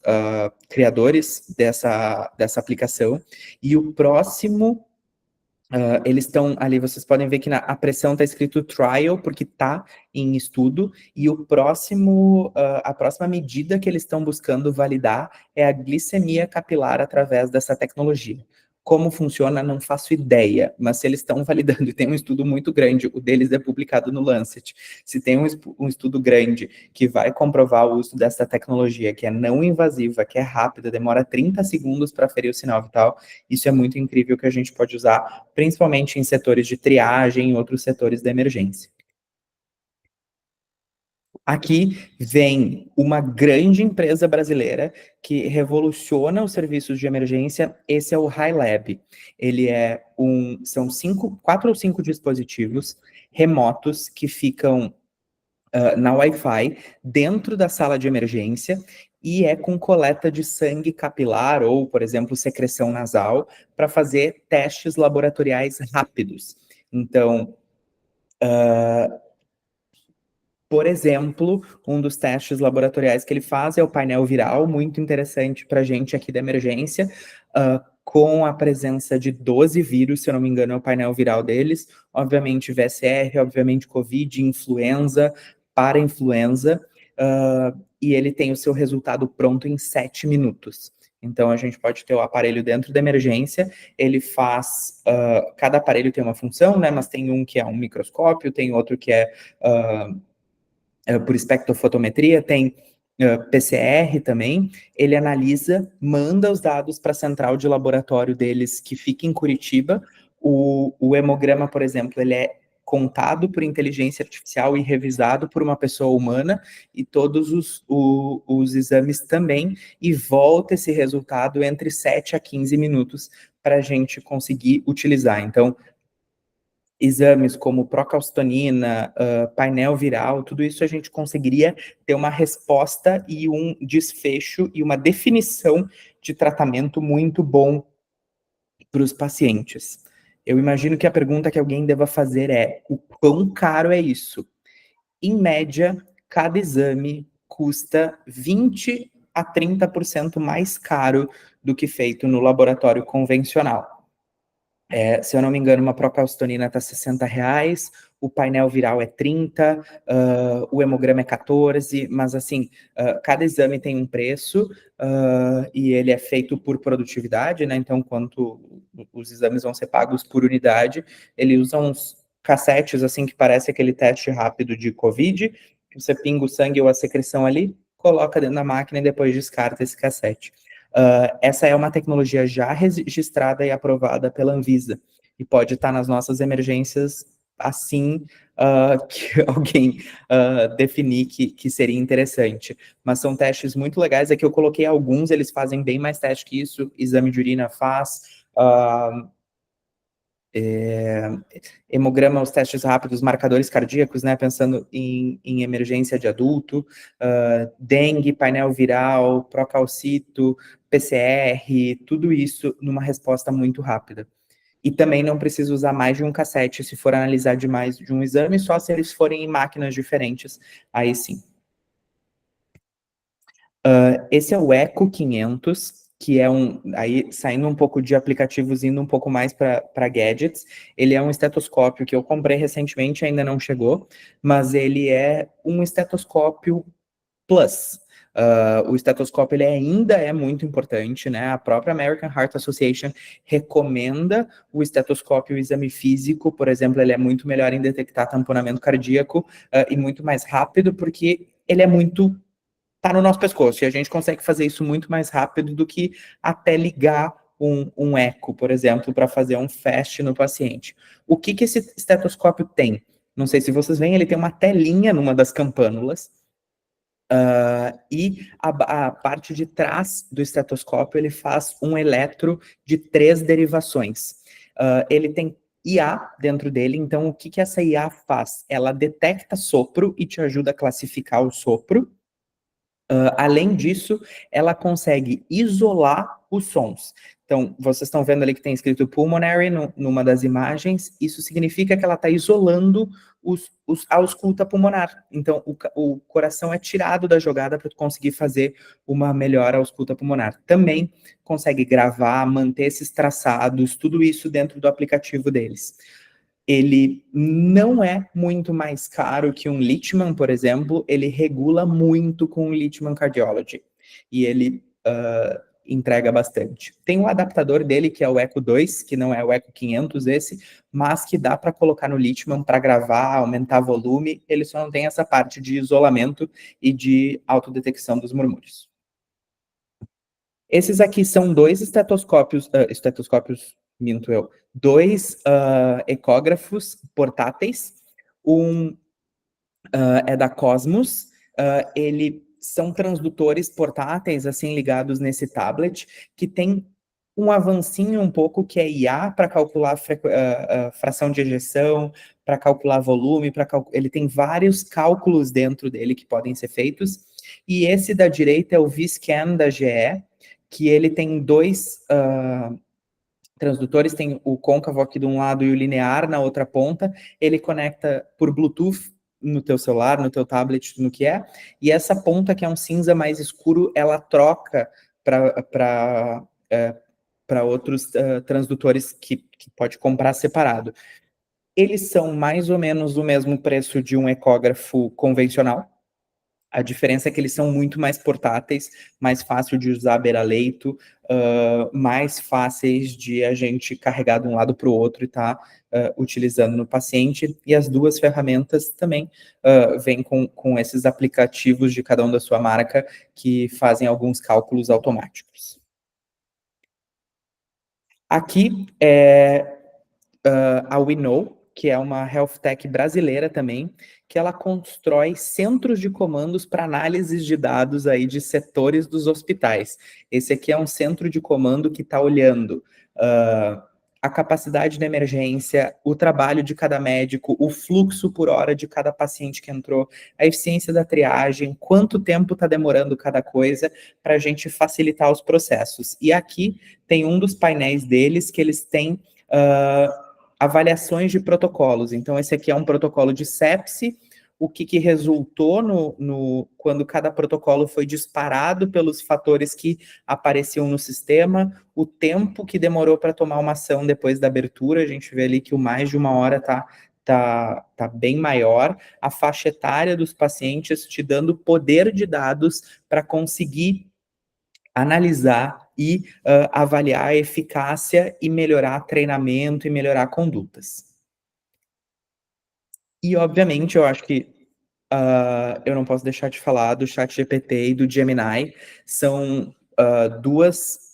criadores dessa aplicação, e o próximo eles estão ali, vocês podem ver que a pressão está escrito trial, porque está em estudo, e a próxima medida que eles estão buscando validar é a glicemia capilar através dessa tecnologia. Como funciona, não faço ideia, mas se eles estão validando, e tem um estudo muito grande, o deles é publicado no Lancet, se tem um estudo grande que vai comprovar o uso dessa tecnologia, que é não invasiva, que é rápida, demora 30 segundos para aferir o sinal vital, isso é muito incrível, que a gente pode usar, principalmente em setores de triagem e outros setores da emergência. Aqui vem uma grande empresa brasileira que revoluciona os serviços de emergência. Esse é o HiLab. Ele são 4 ou 5 dispositivos remotos que ficam na Wi-Fi dentro da sala de emergência, e é com coleta de sangue capilar ou, por exemplo, secreção nasal, para fazer testes laboratoriais rápidos. Então, por exemplo, um dos testes laboratoriais que ele faz é o painel viral, muito interessante para a gente aqui da emergência, com a presença de 12 vírus, se eu não me engano, é o painel viral deles, obviamente VSR, obviamente Covid, influenza, para-influenza, e ele tem o seu resultado pronto em 7 minutos. Então, a gente pode ter o aparelho dentro da emergência, ele faz, cada aparelho tem uma função, né, mas tem um que é um microscópio, tem outro que é por espectrofotometria, tem PCR também. Ele analisa, manda os dados para a central de laboratório deles, que fica em Curitiba. O hemograma, por exemplo, ele é contado por inteligência artificial e revisado por uma pessoa humana, e todos os exames também, e volta esse resultado entre 7 a 15 minutos para a gente conseguir utilizar. Então, exames como procalcitonina, painel viral, tudo isso a gente conseguiria ter uma resposta e um desfecho e uma definição de tratamento muito bom para os pacientes. Eu imagino que a pergunta que alguém deva fazer é: o quão caro é isso? Em média, cada exame custa 20 a 30% mais caro do que feito no laboratório convencional. Se eu não me engano, uma procalcitonina está R$60, o painel viral é 30, o hemograma é 14, mas assim, cada exame tem um preço, e ele é feito por produtividade, né? Então, quanto os exames vão ser pagos por unidade, ele usa uns cassetes, assim, que parece aquele teste rápido de Covid, que você pinga o sangue ou a secreção ali, coloca dentro da máquina e depois descarta esse cassete. Essa é uma tecnologia já registrada e aprovada pela Anvisa, e pode estar nas nossas emergências assim que alguém definir que seria interessante. Mas são testes muito legais. Aqui eu coloquei alguns, eles fazem bem mais teste que isso, exame de urina faz, hemograma, os testes rápidos, marcadores cardíacos, né, pensando em emergência de adulto, dengue, painel viral, procalcito, PCR, tudo isso numa resposta muito rápida. E também não precisa usar mais de um cassete se for analisar de mais de um exame, só se eles forem em máquinas diferentes, aí sim. Esse é o Eco 500, que é aí saindo um pouco de aplicativos, indo um pouco mais para gadgets. Ele é um estetoscópio que eu comprei recentemente, ainda não chegou, mas ele é um estetoscópio Plus. O estetoscópio ele ainda é muito importante, né? A própria American Heart Association recomenda o estetoscópio, o exame físico, por exemplo, ele é muito melhor em detectar tamponamento cardíaco e muito mais rápido, porque ele é muito tá no nosso pescoço, e a gente consegue fazer isso muito mais rápido do que até ligar um eco, por exemplo, para fazer um FAST no paciente. O que esse estetoscópio tem? Não sei se vocês veem, ele tem uma telinha numa das campânulas, e a parte de trás do estetoscópio, ele faz um eletro de 3 derivações. Ele tem IA dentro dele, então o que essa IA faz? Ela detecta sopro e te ajuda a classificar o sopro. Além disso, ela consegue isolar os sons. Então, vocês estão vendo ali que tem escrito pulmonary numa das imagens, isso significa que ela está isolando a ausculta pulmonar. Então, o coração é tirado da jogada para conseguir fazer uma melhor ausculta pulmonar. Também consegue gravar, manter esses traçados, tudo isso dentro do aplicativo deles. Ele não é muito mais caro que um Leachman, por exemplo, ele regula muito com o Leachman Cardiology, e ele entrega bastante. Tem um adaptador dele, que é o Eco 2, que não é o Eco 500 esse, mas que dá para colocar no Leachman para gravar, aumentar volume, ele só não tem essa parte de isolamento e de autodetecção dos murmúrios. Esses aqui são dois minto eu, dois ecógrafos portáteis. Um é da Cosmos, ele são transdutores portáteis, assim, ligados nesse tablet, que tem um avancinho um pouco, que é IA para calcular fração de ejeção, para calcular volume, ele tem vários cálculos dentro dele que podem ser feitos. E esse da direita é o V-Scan da GE, que ele tem dois transdutores, tem o côncavo aqui de um lado e o linear na outra ponta, ele conecta por Bluetooth no teu celular, no teu tablet, no que é, e essa ponta que é um cinza mais escuro, ela troca para outros transdutores que pode comprar separado. Eles são mais ou menos o mesmo preço de um ecógrafo convencional. A diferença é que eles são muito mais portáteis, mais fácil de usar beira-leito, mais fáceis de a gente carregar de um lado para o outro e estar utilizando no paciente. E as duas ferramentas também vêm com esses aplicativos de cada um da sua marca que fazem alguns cálculos automáticos. Aqui é a WeKnow, que é uma health tech brasileira também, que ela constrói centros de comandos para análises de dados aí de setores dos hospitais. Esse aqui é um centro de comando que está olhando a capacidade de emergência, o trabalho de cada médico, o fluxo por hora de cada paciente que entrou, a eficiência da triagem, quanto tempo está demorando cada coisa, para a gente facilitar os processos. E aqui tem um dos painéis deles que eles têm avaliações de protocolos. Então, esse aqui é um protocolo de sepse, o que resultou quando cada protocolo foi disparado pelos fatores que apareciam no sistema, o tempo que demorou para tomar uma ação depois da abertura, a gente vê ali que o mais de 1 hora tá bem maior, a faixa etária dos pacientes te dando poder de dados para conseguir analisar e avaliar a eficácia e melhorar treinamento e melhorar condutas. E, obviamente, eu acho que eu não posso deixar de falar do ChatGPT e do Gemini. São duas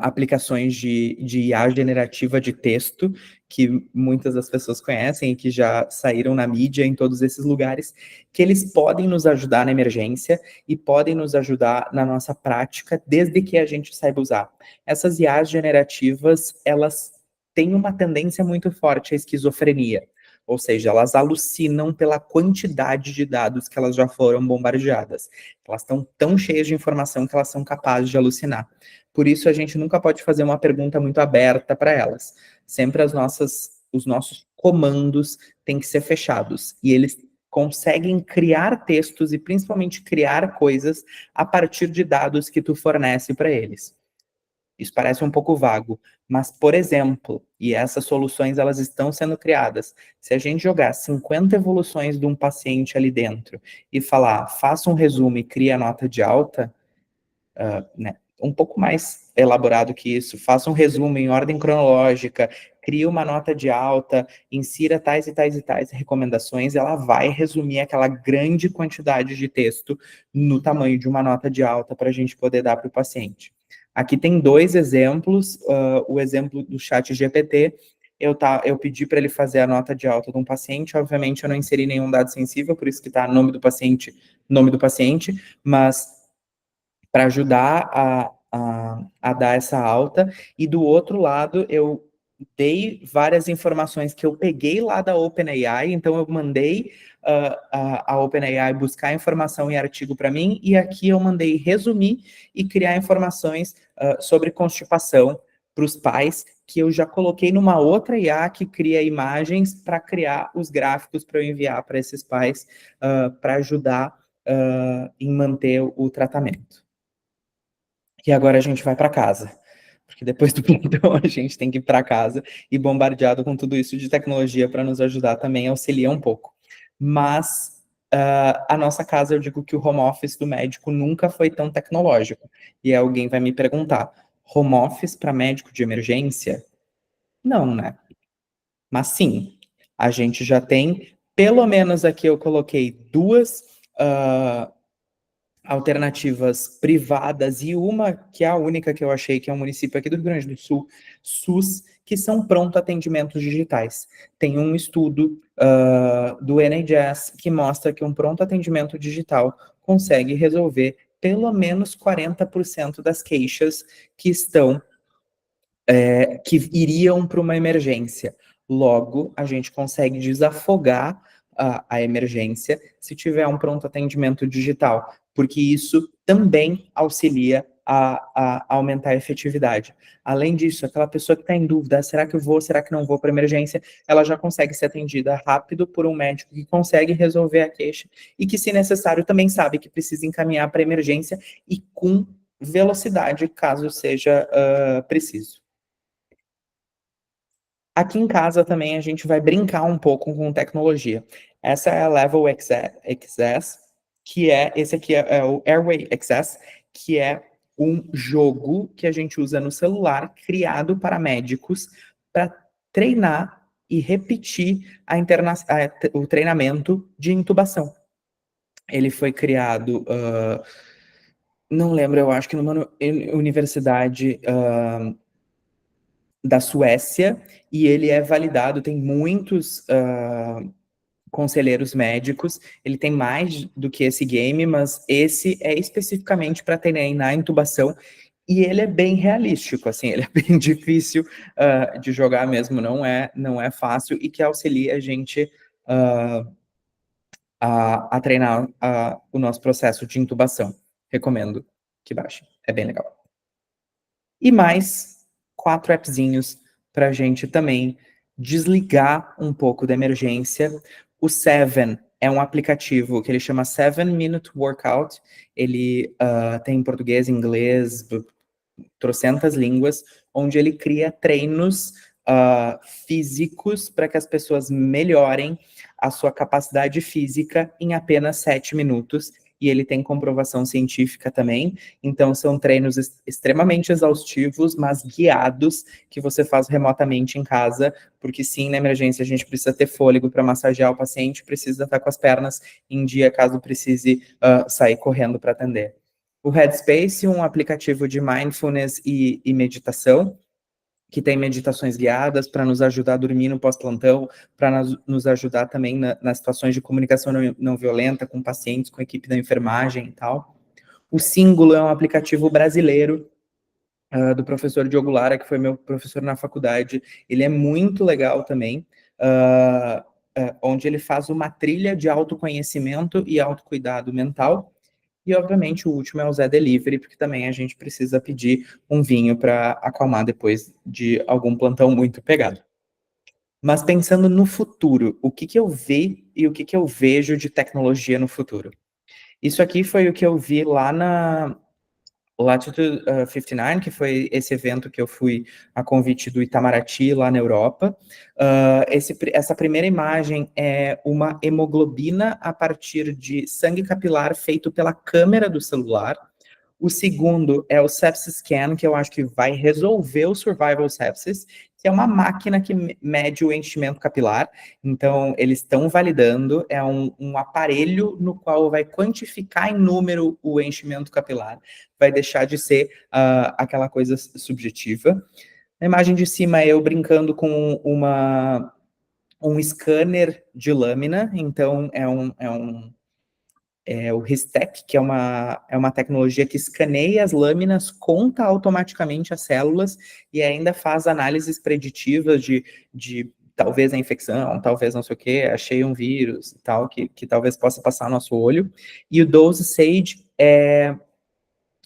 aplicações de IA generativa de texto que muitas das pessoas conhecem e que já saíram na mídia em todos esses lugares, que eles podem nos ajudar na emergência e podem nos ajudar na nossa prática, desde que a gente saiba usar. Essas IAs generativas, elas têm uma tendência muito forte à esquizofrenia, ou seja, elas alucinam pela quantidade de dados que elas já foram bombardeadas. Elas estão tão cheias de informação que elas são capazes de alucinar. Por isso, a gente nunca pode fazer uma pergunta muito aberta para elas. Sempre os nossos comandos têm que ser fechados, e eles conseguem criar textos e principalmente criar coisas a partir de dados que tu fornece para eles. Isso parece um pouco vago, mas, por exemplo, e essas soluções elas estão sendo criadas, se a gente jogar 50 evoluções de um paciente ali dentro e falar, faça um resumo e cria a nota de alta, né, um pouco mais elaborado que isso, faça um resumo em ordem cronológica, crie uma nota de alta, insira tais e tais e tais recomendações, ela vai resumir aquela grande quantidade de texto no tamanho de uma nota de alta para a gente poder dar para o paciente. Aqui tem dois exemplos, o exemplo do chat GPT, eu pedi para ele fazer a nota de alta de um paciente, obviamente eu não inseri nenhum dado sensível, por isso que está nome do paciente, mas para ajudar a dar essa alta, e do outro lado eu dei várias informações que eu peguei lá da OpenAI, então eu mandei a OpenAI buscar informação e artigo para mim, e aqui eu mandei resumir e criar informações sobre constipação para os pais, que eu já coloquei numa outra IA que cria imagens para criar os gráficos para eu enviar para esses pais, para ajudar em manter o tratamento. E agora a gente vai para casa. Porque depois do plantão a gente tem que ir para casa, e bombardeado com tudo isso de tecnologia para nos ajudar também auxilia um pouco. Mas a nossa casa, eu digo que o home office do médico nunca foi tão tecnológico. E alguém vai me perguntar, home office para médico de emergência? Não, né? Mas sim, a gente já tem, pelo menos aqui eu coloquei duas alternativas privadas, e uma que é a única que eu achei, que é um município aqui do Rio Grande do Sul, SUS, que são pronto atendimentos digitais. Tem um estudo do NHS que mostra que um pronto atendimento digital consegue resolver pelo menos 40% das queixas que estão que iriam para uma emergência. Logo, a gente consegue desafogar a emergência se tiver um pronto atendimento digital, porque isso também auxilia a aumentar a efetividade. Além disso, aquela pessoa que está em dúvida, será que eu vou, será que não vou para emergência, ela já consegue ser atendida rápido por um médico que consegue resolver a queixa e que, se necessário, também sabe que precisa encaminhar para emergência e com velocidade, caso seja preciso. Aqui em casa também a gente vai brincar um pouco com tecnologia. Essa é a Level Access, que esse aqui é o Airway Access, que é um jogo que a gente usa no celular, criado para médicos, para treinar e repetir o treinamento de intubação. Ele foi criado, não lembro, eu acho que numa universidade da Suécia, e ele é validado, tem muitos conselheiros médicos, ele tem mais do que esse game, mas esse é especificamente para treinar intubação, e ele é bem realístico, assim, ele é bem difícil de jogar mesmo, não é fácil, e que auxilia a gente a treinar o nosso processo de intubação. Recomendo que baixem, é bem legal. E mais 4 appzinhos para a gente também desligar um pouco da emergência. O Seven é um aplicativo que ele chama 7-Minute Workout. Ele tem em português, inglês, trocentas línguas, onde ele cria treinos físicos para que as pessoas melhorem a sua capacidade física em apenas 7 minutos. E ele tem comprovação científica também. Então, são treinos extremamente exaustivos, mas guiados, que você faz remotamente em casa, porque sim, na emergência a gente precisa ter fôlego para massagear o paciente, precisa estar com as pernas em dia, caso precise sair correndo para atender. O Headspace, um aplicativo de mindfulness e meditação, que tem meditações guiadas para nos ajudar a dormir no pós-plantão, para nos ajudar também nas situações de comunicação não violenta com pacientes, com a equipe da enfermagem e tal. O Símbolo é um aplicativo brasileiro do professor Diogo Lara, que foi meu professor na faculdade. Ele é muito legal também. onde ele faz uma trilha de autoconhecimento e autocuidado mental. E, obviamente, o último é o Zé Delivery, porque também a gente precisa pedir um vinho para acalmar depois de algum plantão muito pegado. Mas pensando no futuro, o que eu vi e o que eu vejo de tecnologia no futuro? Isso aqui foi o que eu vi lá na Latitude 59, que foi esse evento que eu fui a convite do Itamaraty, lá na Europa. Essa primeira imagem é uma hemoglobina a partir de sangue capilar feito pela câmera do celular. O segundo é o Sepsis Scan, que eu acho que vai resolver o Survival Sepsis, que é uma máquina que mede o enchimento capilar. Então, eles estão validando, é um aparelho no qual vai quantificar em número o enchimento capilar, vai deixar de ser aquela coisa subjetiva. Na imagem de cima, eu brincando com um scanner de lâmina, então é o Histec, que é uma tecnologia que escaneia as lâminas, conta automaticamente as células e ainda faz análises preditivas de talvez a infecção, talvez não sei o que, achei um vírus e tal, que talvez possa passar no nosso olho. E o Dose Sage é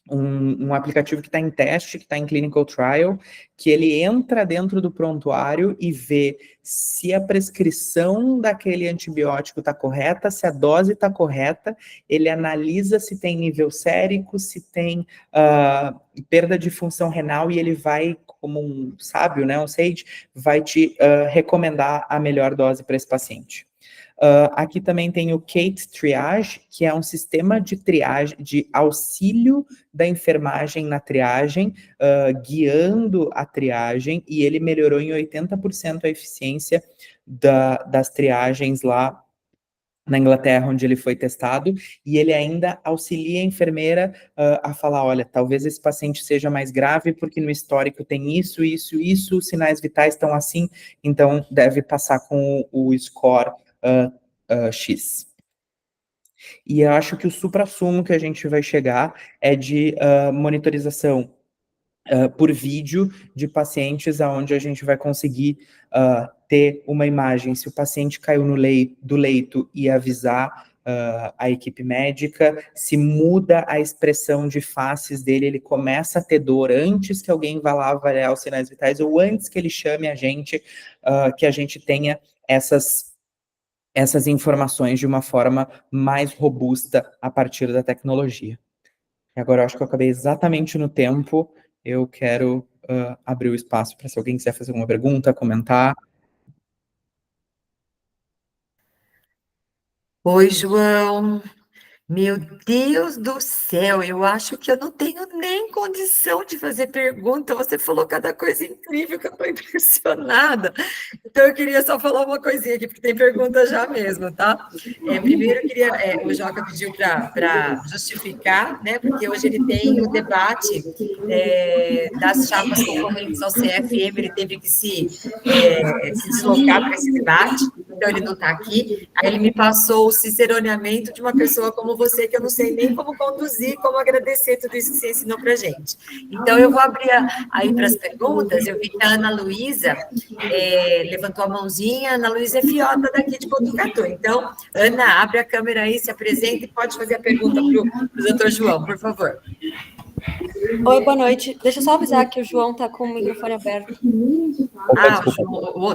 um aplicativo que está em teste, que está em clinical trial, que ele entra dentro do prontuário e vê se a prescrição daquele antibiótico está correta, se a dose está correta, ele analisa se tem nível sérico, se tem perda de função renal e ele vai, como um sábio, né, um sage, vai te recomendar a melhor dose para esse paciente. Aqui também tem o Kate Triage, que é um sistema de triagem, de auxílio da enfermagem na triagem, guiando a triagem, e ele melhorou em 80% a eficiência das triagens lá na Inglaterra, onde ele foi testado, e ele ainda auxilia a enfermeira a falar, olha, talvez esse paciente seja mais grave, porque no histórico tem isso, isso, isso, os sinais vitais estão assim, então deve passar com o score X. E eu acho que o suprassumo que a gente vai chegar é de monitorização por vídeo de pacientes, aonde a gente vai conseguir ter uma imagem, se o paciente caiu do leito e avisar a equipe médica, se muda a expressão de faces dele, ele começa a ter dor antes que alguém vá lá avaliar os sinais vitais, ou antes que ele chame a gente, que a gente tenha essas informações de uma forma mais robusta a partir da tecnologia. E agora eu acho que eu acabei exatamente no tempo. Eu quero abrir o espaço para se alguém quiser fazer alguma pergunta, comentar.
Oi, João. Meu Deus do céu, eu acho que eu não tenho nem condição de fazer pergunta. Você falou cada coisa incrível que eu estou impressionada. Então, eu queria só falar uma coisinha aqui, porque tem pergunta já mesmo, tá? Primeiro, eu queria. O Joca pediu para justificar, né? Porque hoje ele tem o debate das chapas concorrentes ao CFM, ele teve que se deslocar para esse debate, então ele não está aqui. Aí ele me passou o ciceroneamento de uma pessoa como você, que eu não sei nem como conduzir, como agradecer tudo isso que você ensinou para a gente. Então, eu vou abrir aí para as perguntas. Eu vi que a Ana Luísa levantou a mãozinha. A Ana Luísa é fiota daqui de Botucatu. Então, Ana, abre a câmera aí, se apresenta e pode fazer a pergunta para o doutor João, por favor.
Oi, boa noite. Deixa eu só avisar que o João está com o microfone aberto.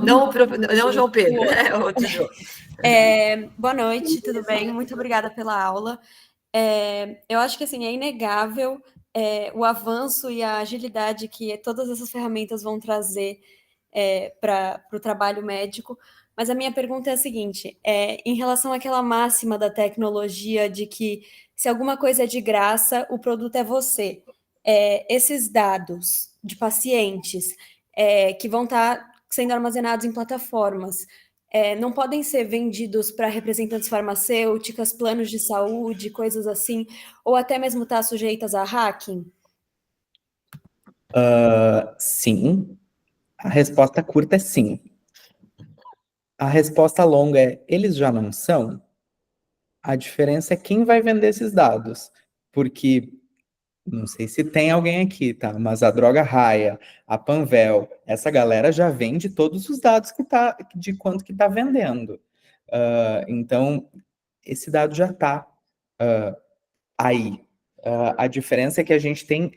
Não o João Pedro, é outro João.
Boa noite, tudo bem? Muito obrigada pela aula. Eu acho que assim, é inegável o avanço e a agilidade que todas essas ferramentas vão trazer para o trabalho médico. Mas a minha pergunta é a seguinte: em relação àquela máxima da tecnologia de que se alguma coisa é de graça, o produto é você. Esses dados de pacientes que vão estar sendo armazenados em plataformas não podem ser vendidos para representantes farmacêuticas, planos de saúde, coisas assim, ou até mesmo estar sujeitas a hacking?
Sim. A resposta curta é sim. A resposta longa é: eles já não são? A diferença é quem vai vender esses dados. Porque não sei se tem alguém aqui, tá? Mas a Droga Raia, a Panvel, essa galera já vende todos os dados de quanto que tá vendendo. Então, esse dado já está aí. A diferença é que a gente tem,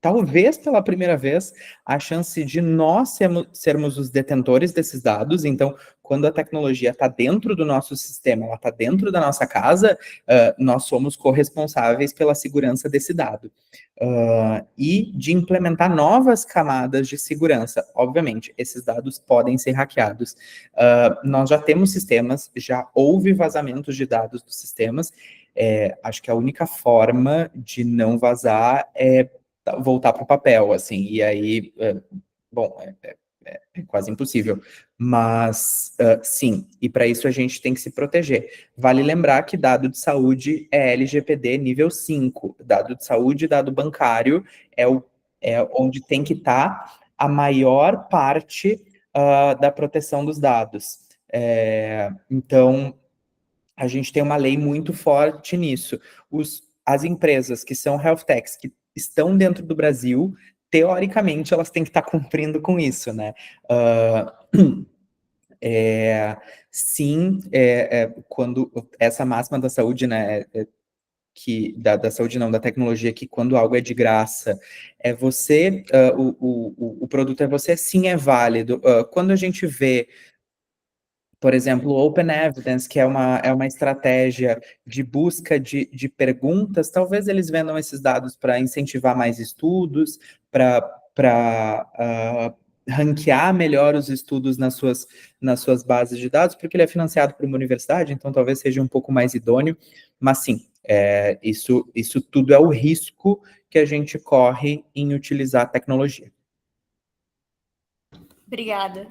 talvez pela primeira vez, a chance de nós sermos os detentores desses dados. Então, quando a tecnologia está dentro do nosso sistema, ela está dentro da nossa casa, nós somos corresponsáveis pela segurança desse dado. E de implementar novas camadas de segurança. Obviamente, esses dados podem ser hackeados. Nós já temos sistemas, já houve vazamentos de dados dos sistemas. Acho que a única forma de não vazar é voltar para o papel, assim, e aí, bom, é quase impossível, mas sim, e para isso a gente tem que se proteger. Vale lembrar que dado de saúde é LGPD nível 5, dado de saúde, dado bancário é onde tem que estar a maior parte da proteção dos dados. Então, a gente tem uma lei muito forte nisso. As empresas que são health techs, que estão dentro do Brasil, teoricamente, elas têm que estar cumprindo com isso, né? Sim, quando essa máxima da saúde, né, que da saúde não, da tecnologia, que quando algo é de graça, o produto é você, sim, é válido. Quando a gente vê, por exemplo, o Open Evidence, que é uma estratégia de busca de perguntas, talvez eles vendam esses dados para incentivar mais estudos, para ranquear melhor os estudos nas suas bases de dados, porque ele é financiado por uma universidade, então talvez seja um pouco mais idôneo, mas sim, isso tudo é o risco que a gente corre em utilizar a tecnologia.
Obrigada.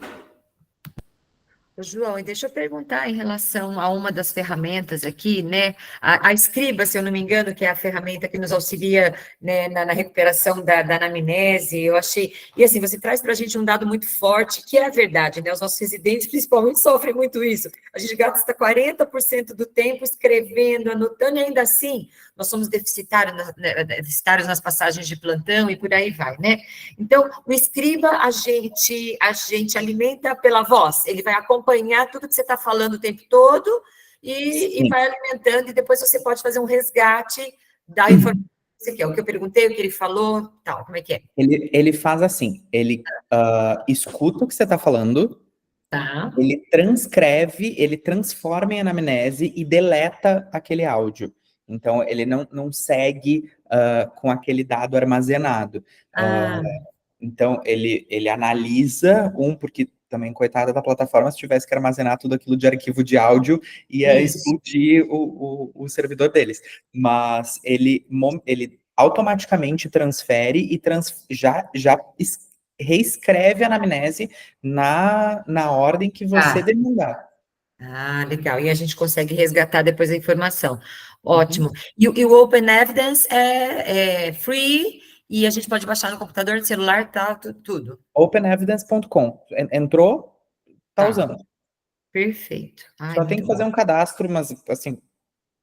João, e deixa eu perguntar em relação a uma das ferramentas aqui, né? A Scriba, se eu não me engano, que é a ferramenta que nos auxilia, né, na recuperação da anamnese, eu achei. E assim, você traz para a gente um dado muito forte, que é a verdade, né? Os nossos residentes principalmente sofrem muito isso. A gente gasta 40% do tempo escrevendo, anotando, e ainda assim, nós somos deficitários nas passagens de plantão e por aí vai, né? Então, o Scriba, a gente alimenta pela voz, ele vai acompanhar tudo que você está falando o tempo todo e vai alimentando, e depois você pode fazer um resgate da informação que você quer. O que eu perguntei, o que ele falou, tal, como é que é?
Ele faz assim, ele escuta o que você está falando,
Tá.
ele transcreve, ele transforma em anamnese e deleta aquele áudio. Então, ele não segue com aquele dado armazenado. Então, ele analisa porque também, coitada da plataforma, se tivesse que armazenar tudo aquilo de arquivo de áudio, ia explodir o servidor deles. Mas ele automaticamente transfere e já reescreve a anamnese na ordem que você demandar.
Legal. E a gente consegue resgatar depois a informação. Ótimo. E o Open Evidence é free e a gente pode baixar no computador, no celular, tal, tudo.
OpenEvidence.com. Entrou, tá usando.
Perfeito.
Só tem que fazer um cadastro, mas assim,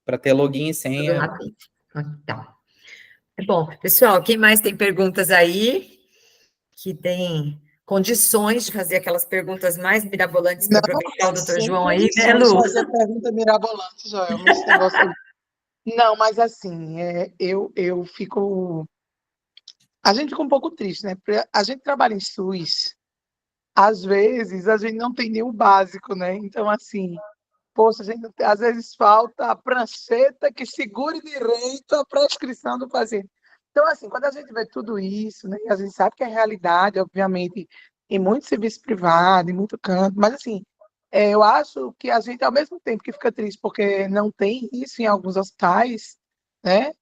para ter login e senha.
Tá. Bom, pessoal, quem mais tem perguntas aí? Que tem condições de fazer aquelas perguntas mais mirabolantes para aproveitar o doutor João aí, né, Lu?
Fazer pergunta mirabolante, Joel, nesse negócio. Não, mas assim, eu fico... A gente fica um pouco triste, né? Porque a gente trabalha em SUS, às vezes a gente não tem nem o básico, né? Então, assim, poxa, às vezes falta a prancheta que segure direito a prescrição do paciente. Então, assim, quando a gente vê tudo isso, né? A gente sabe que é realidade, obviamente, em muito serviço privado, em muito canto, mas assim, eu acho que a gente, ao mesmo tempo que fica triste porque não tem isso em alguns hospitais, né?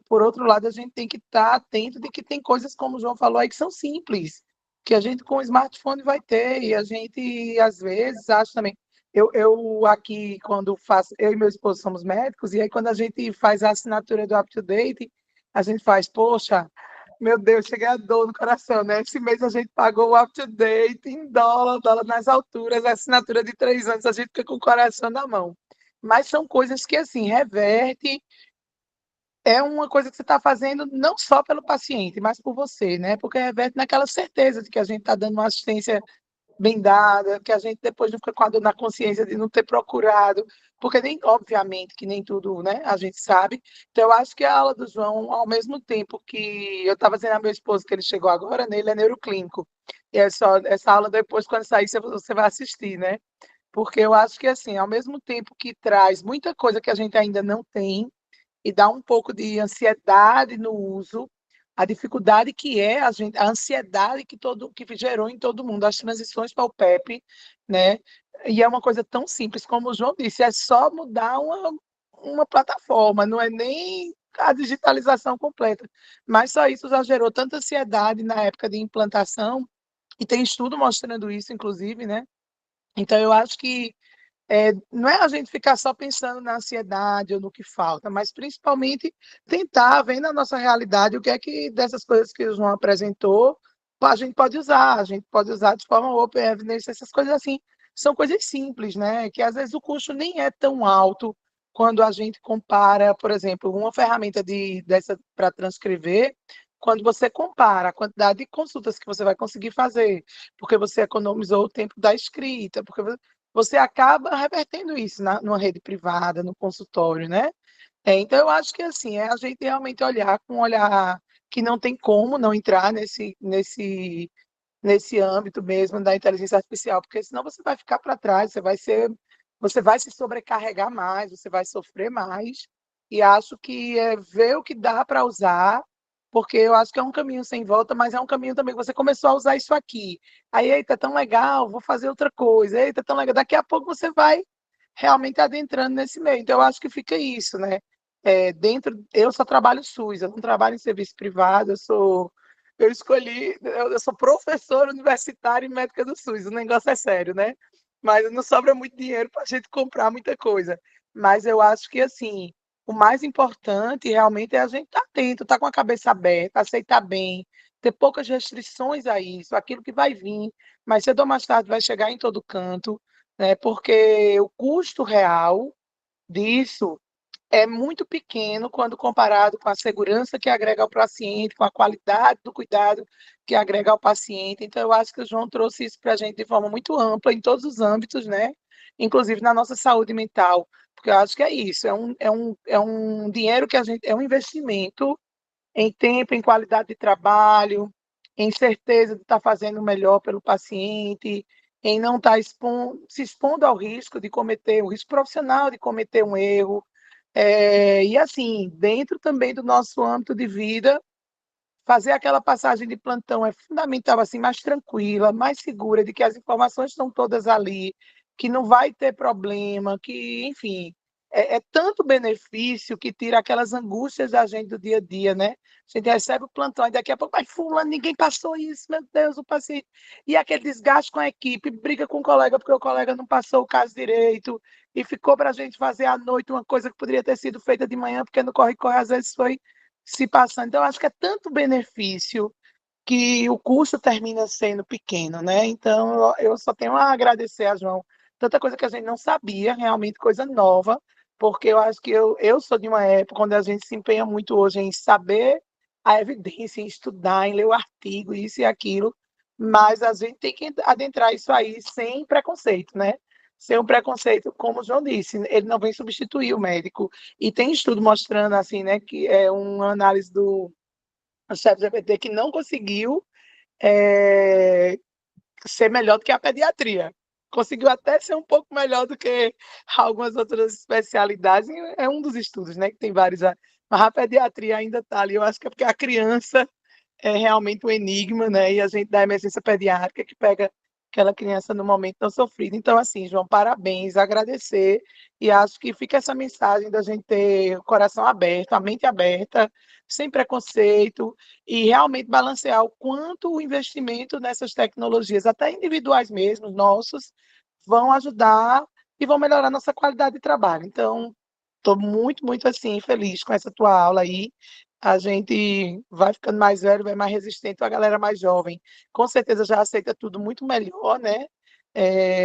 Por outro lado, a gente tem que estar atento de que tem coisas, como o João falou aí, que são simples, que a gente com o smartphone vai ter, e a gente, às vezes, acha também. Eu aqui, quando faço, eu e meu esposo somos médicos, e aí quando a gente faz a assinatura do UpToDate, a gente faz, poxa, meu Deus, cheguei a dor no coração, né? Esse mês a gente pagou o UpToDate em dólar nas alturas, a assinatura de 3 anos, a gente fica com o coração na mão. Mas são coisas que, assim, reverte, é uma coisa que você está fazendo não só pelo paciente, mas por você, né? Porque reverte naquela certeza de que a gente está dando uma assistência bem dada, que a gente depois não fica com a dor na consciência de não ter procurado, porque nem, obviamente, que nem tudo, né, a gente sabe. Então, eu acho que a aula do João, ao mesmo tempo que eu estava dizendo a meu esposo que ele chegou agora, né, ele é neuroclínico. E é só, essa aula depois, quando sair, você vai assistir, né? Porque eu acho que, assim, ao mesmo tempo que traz muita coisa que a gente ainda não tem, e dá um pouco de ansiedade no uso, a dificuldade que é a ansiedade que gerou em todo mundo as transições para o PEP, né? E é uma coisa tão simples, como o João disse, é só mudar uma plataforma, não é nem a digitalização completa. Mas só isso já gerou tanta ansiedade na época de implantação, e tem estudo mostrando isso, inclusive, né? Então, eu acho que não é a gente ficar só pensando na ansiedade ou no que falta, mas principalmente tentar ver na nossa realidade o que é que dessas coisas que o João apresentou a gente pode usar de forma open evidence, essas coisas assim, são coisas simples, né? Que às vezes o custo nem é tão alto quando a gente compara, por exemplo, uma ferramenta dessa para transcrever, quando você compara a quantidade de consultas que você vai conseguir fazer, porque você economizou o tempo da escrita, porque você acaba revertendo isso numa rede privada, no consultório, né? Então, eu acho que assim, é a gente realmente olhar com um olhar que não tem como não entrar nesse âmbito mesmo da inteligência artificial, porque senão você vai ficar para trás, você vai se sobrecarregar mais, você vai sofrer mais, e acho que é ver o que dá para usar, porque eu acho que é um caminho sem volta, mas é um caminho também que você começou a usar isso aqui. Aí, eita, tão legal, vou fazer outra coisa, eita, tão legal. Daqui a pouco você vai realmente adentrando nesse meio. Então, eu acho que fica isso, né? Eu só trabalho SUS, eu não trabalho em serviço privado, eu sou professora universitária e médica do SUS, o negócio é sério, né? Mas não sobra muito dinheiro para a gente comprar muita coisa. Mas eu acho que, assim, o mais importante realmente é a gente estar atento, estar com a cabeça aberta, aceitar bem, ter poucas restrições a isso, aquilo que vai vir, mas cedo ou mais tarde vai chegar em todo canto, né? Porque o custo real disso é muito pequeno quando comparado com a segurança que agrega ao paciente, com a qualidade do cuidado que agrega ao paciente. Então, eu acho que o João trouxe isso para a gente de forma muito ampla, em todos os âmbitos, né? Inclusive na nossa saúde mental, porque eu acho que é isso, é um dinheiro que a gente, é um investimento em tempo, em qualidade de trabalho, em certeza de estar fazendo o melhor pelo paciente, em não estar se expondo ao risco de cometer, o risco profissional de cometer um erro, e assim, dentro também do nosso âmbito de vida, fazer aquela passagem de plantão é fundamental, assim, mais tranquila, mais segura, de que as informações estão todas ali, que não vai ter problema, que, enfim, é tanto benefício que tira aquelas angústias da gente do dia a dia, né? A gente recebe o plantão e daqui a pouco, mas fulano, ninguém passou isso, meu Deus, o paciente. E aquele desgaste com a equipe, briga com o colega porque o colega não passou o caso direito, e ficou para a gente fazer à noite uma coisa que poderia ter sido feita de manhã, porque no corre-corre às vezes foi se passando. Então, acho que é tanto benefício que o custo termina sendo pequeno, né? Então, eu só tenho a agradecer a João. Tanta coisa que a gente não sabia, realmente coisa nova, porque eu acho que eu sou de uma época onde a gente se empenha muito hoje em saber a evidência, em estudar, em ler o artigo, isso e aquilo, mas a gente tem que adentrar isso aí sem preconceito, né? Sem um preconceito, como o João disse, ele não vem substituir o médico. E tem estudo mostrando, assim, né, que é uma análise do ChatGPT que não conseguiu é, ser melhor do que a pediatria. Conseguiu até ser um pouco melhor do que algumas outras especialidades. É um dos estudos, né, que tem vários. Mas a pediatria ainda está ali. Eu acho que é porque a criança é realmente um enigma, né? E a gente da emergência pediátrica que pega aquela criança no momento tão sofrido. Então, assim, João, parabéns, agradecer. E acho que fica essa mensagem da gente ter o coração aberto, a mente aberta, sem preconceito, e realmente balancear o quanto o investimento nessas tecnologias, até individuais mesmo, nossos, vão ajudar e vão melhorar nossa qualidade de trabalho. Então, estou muito, muito assim, feliz com essa tua aula aí. A gente vai ficando mais velho, vai mais resistente, a galera mais jovem. Com certeza já aceita tudo muito melhor, né?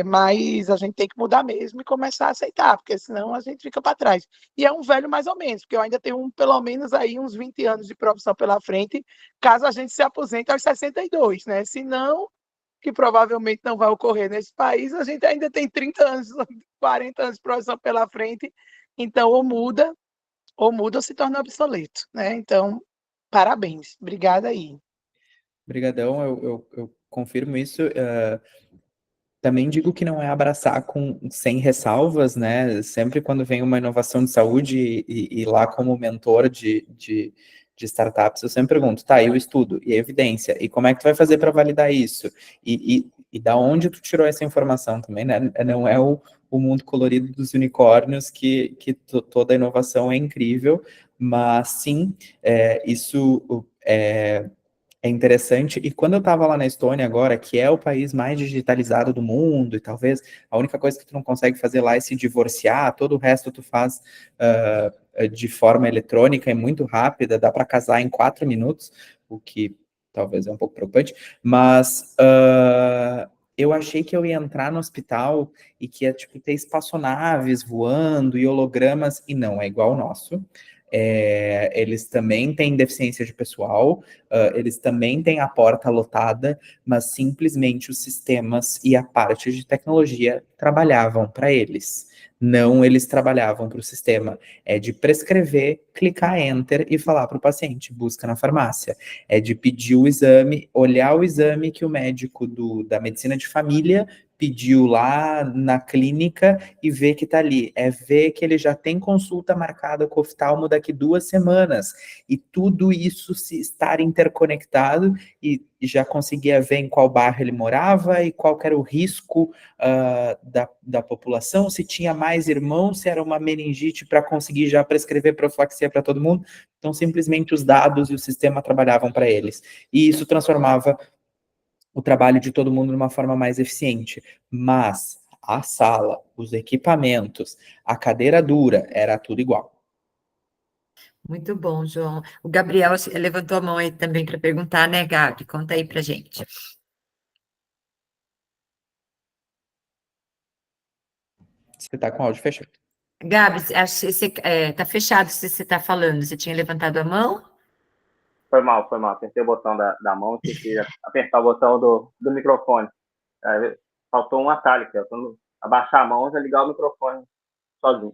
Mas a gente tem que mudar mesmo e começar a aceitar, porque senão a gente fica para trás. E é um velho mais ou menos, porque eu ainda tenho pelo menos aí uns 20 anos de profissão pela frente, caso a gente se aposente aos 62, né? Senão, que provavelmente não vai ocorrer nesse país, a gente ainda tem 30 anos, 40 anos de profissão pela frente, então ou muda ou se torna obsoleto, né? Então, parabéns, obrigada aí.
Obrigadão, eu confirmo isso. Também digo que não é abraçar sem ressalvas, né? Sempre quando vem uma inovação de saúde e lá como mentor de startups, eu sempre pergunto, tá, e o estudo, e a evidência, e como é que tu vai fazer para validar isso? E da onde tu tirou essa informação também, né? Não é o mundo colorido dos unicórnios que toda inovação é incrível, mas sim, isso é interessante. E quando eu estava lá na Estônia agora, que é o país mais digitalizado do mundo, e talvez a única coisa que tu não consegue fazer lá é se divorciar, todo o resto tu faz de forma eletrônica e muito rápida, dá para casar em 4 minutos, o que talvez é um pouco preocupante, mas eu achei que eu ia entrar no hospital e que ia tipo, ter espaçonaves voando e hologramas, e não, é igual o nosso. Eles também têm deficiência de pessoal, eles também têm a porta lotada, mas simplesmente os sistemas e a parte de tecnologia trabalhavam para eles. Não eles trabalhavam para o sistema. É de prescrever, clicar Enter e falar para o paciente, busca na farmácia. É de pedir o exame, olhar o exame que o médico da medicina de família pediu lá na clínica e ver que está ali. É ver que ele já tem consulta marcada com o oftalmo daqui 2 semanas. E tudo isso se estar interconectado e já conseguia ver em qual bairro ele morava e qual era o risco da população, se tinha mais irmãos, se era uma meningite para conseguir já prescrever profilaxia para todo mundo. Então, simplesmente os dados e o sistema trabalhavam para eles. E isso transformava o trabalho de todo mundo de uma forma mais eficiente. Mas a sala, os equipamentos, a cadeira dura, era tudo igual.
Muito bom, João. O Gabriel levantou a mão aí também para perguntar, né, Gabi? Conta aí para gente.
Você está com o áudio fechado.
Gabi, acho que você tá fechado se você está falando. Você tinha levantado a mão?
Foi mal, foi mal. Apertei o botão da mão, esqueci de apertar o botão do microfone. Aí, faltou um atalho aqui, quando abaixar a mão, já ligar o microfone sozinho.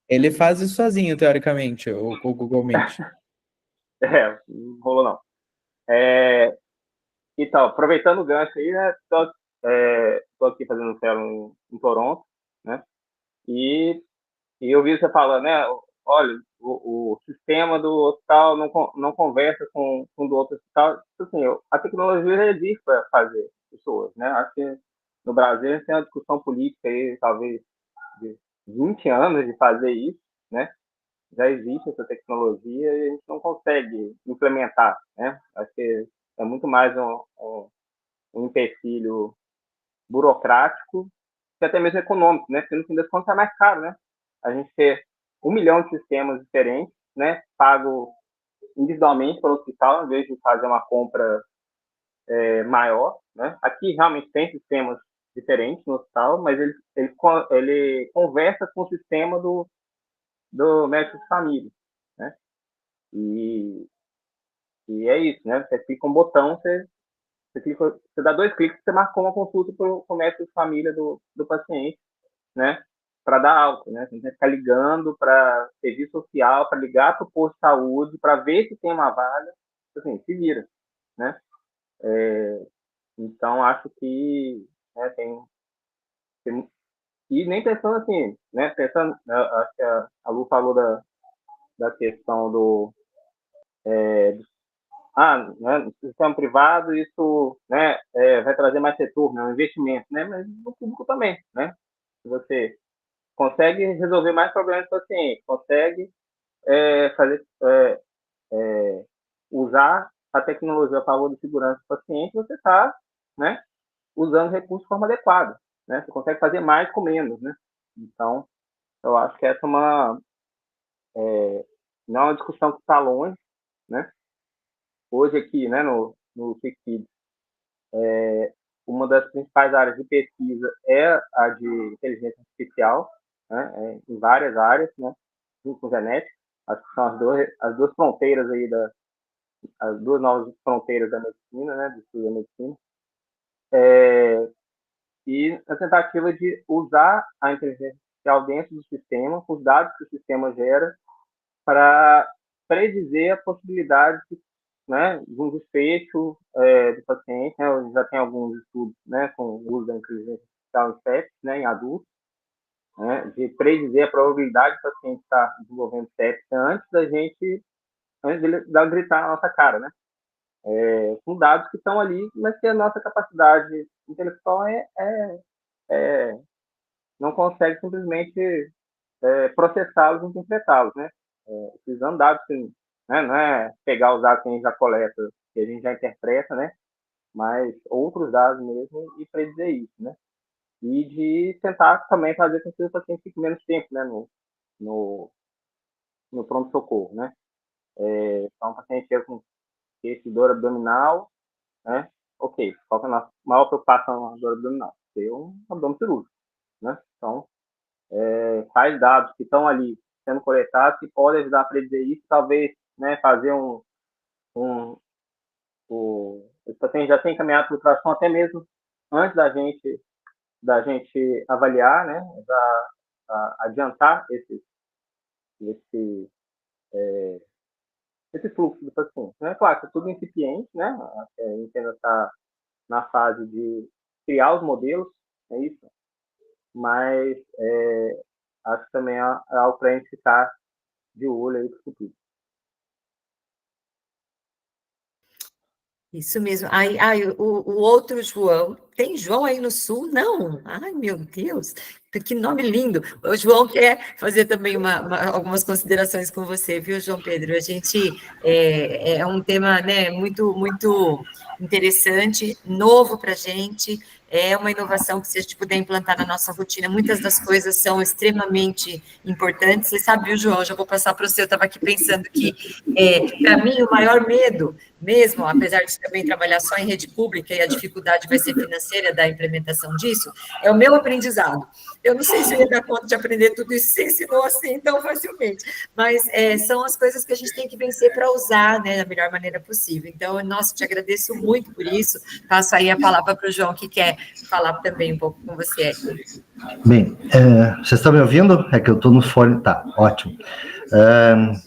Ele faz isso sozinho, teoricamente, o Google Meet.
Não rolou não. Então, aproveitando o gancho aí, né, tô aqui fazendo fellow em Toronto, né, e eu vi você falando, né, olha, o sistema do hospital não conversa com o do outro hospital. Assim, a tecnologia existe para fazer isso hoje, né? Acho que no Brasil a gente tem uma discussão política aí, talvez, de 20 anos de fazer isso, né? Já existe essa tecnologia e a gente não consegue implementar, né? Acho que é muito mais um empecilho burocrático e até mesmo econômico, né? Porque no fim das contas é mais caro, né? A gente ter 1 milhão de sistemas diferentes, né? Pago individualmente para o hospital, em vez de fazer uma compra maior, né? Aqui realmente tem sistemas diferentes no hospital, mas ele conversa com o sistema do médico de família, né? E é isso, né? Você clica um botão, você dá 2 cliques, você marcou uma consulta para o médico de família do paciente, né? Para dar alta, né? Você tem que ficar ligando para serviço social, para ligar para o posto de saúde, para ver se tem uma vaga, assim, se vira, né? Então, acho que né, e nem pensando assim, né? Pensando, acho que a Lu falou da questão né, no sistema privado isso né, vai trazer mais retorno, um investimento, né? Mas no público também, né? Se você consegue resolver mais problemas do paciente, consegue fazer, usar a tecnologia a favor da segurança do paciente, você está né, usando recursos de forma adequada. Né? Você consegue fazer mais com menos. Né? Então, eu acho que essa é não é uma discussão que está longe. Né? Hoje aqui, né, no FICID, uma das principais áreas de pesquisa é a de inteligência artificial, né, em várias áreas, né, junto com genética. Acho que são as duas fronteiras aí as duas novas fronteiras da medicina, né, do estudo da medicina. e a tentativa de usar a inteligência artificial dentro do sistema, com os dados que o sistema gera, para predizer a possibilidade, né, de um desfecho do paciente. Né? Já tem alguns estudos, né, com o uso da inteligência artificial em sepsis, né, em adultos, né, de predizer a probabilidade do paciente estar desenvolvendo sepsis antes dele gritar na nossa cara, né? Com dados que estão ali, mas que a nossa capacidade intelectual não consegue simplesmente processá-los e interpretá-los, né? Utilizando dados que, né, não é pegar os dados que a gente já coleta, que a gente já interpreta, né? Mas outros dados mesmo e predizer isso, né? E de tentar também fazer com que o paciente fique menos tempo, né, no pronto-socorro, né? Então, o paciente chega com esse dor abdominal, né? Ok, qual que é a nossa maior preocupação na dor abdominal? Ter um abdômen cirúrgico, né? Então, quais dados que estão ali sendo coletados que podem ajudar a predizer isso, talvez, né, fazer esse paciente já tem encaminhado para o ultrassom até mesmo antes da gente avaliar, né, adiantar esse fluxo do paciente. Né? Claro, é tudo incipiente, né? A gente ainda está na fase de criar os modelos, é isso, mas acho que também é algo para a gente ficar de olho aí para o futuro.
Isso mesmo. O outro João, tem João aí no Sul? Não. Ai, meu Deus, que nome lindo. O João quer fazer também algumas considerações com você, viu, João Pedro? A gente é um tema, né, muito, muito interessante, novo para a gente. É uma inovação que, se a gente puder implantar na nossa rotina, muitas das coisas são extremamente importantes. Você sabe, viu, João? Já vou passar para o seu. Eu estava aqui pensando que, para mim, o maior medo, mesmo, apesar de também trabalhar só em rede pública e a dificuldade vai ser financeira da implementação disso, é o meu aprendizado. Eu não sei se eu ia dar conta de aprender tudo isso, se ensinou assim tão facilmente, mas são as coisas que a gente tem que vencer para usar, né, da melhor maneira possível. Então, nossa, te agradeço muito por isso. Passo aí a palavra para o João, que quer falar também um pouco com você.
Bem, vocês estão me ouvindo? É que eu estou no fone, tá, ótimo.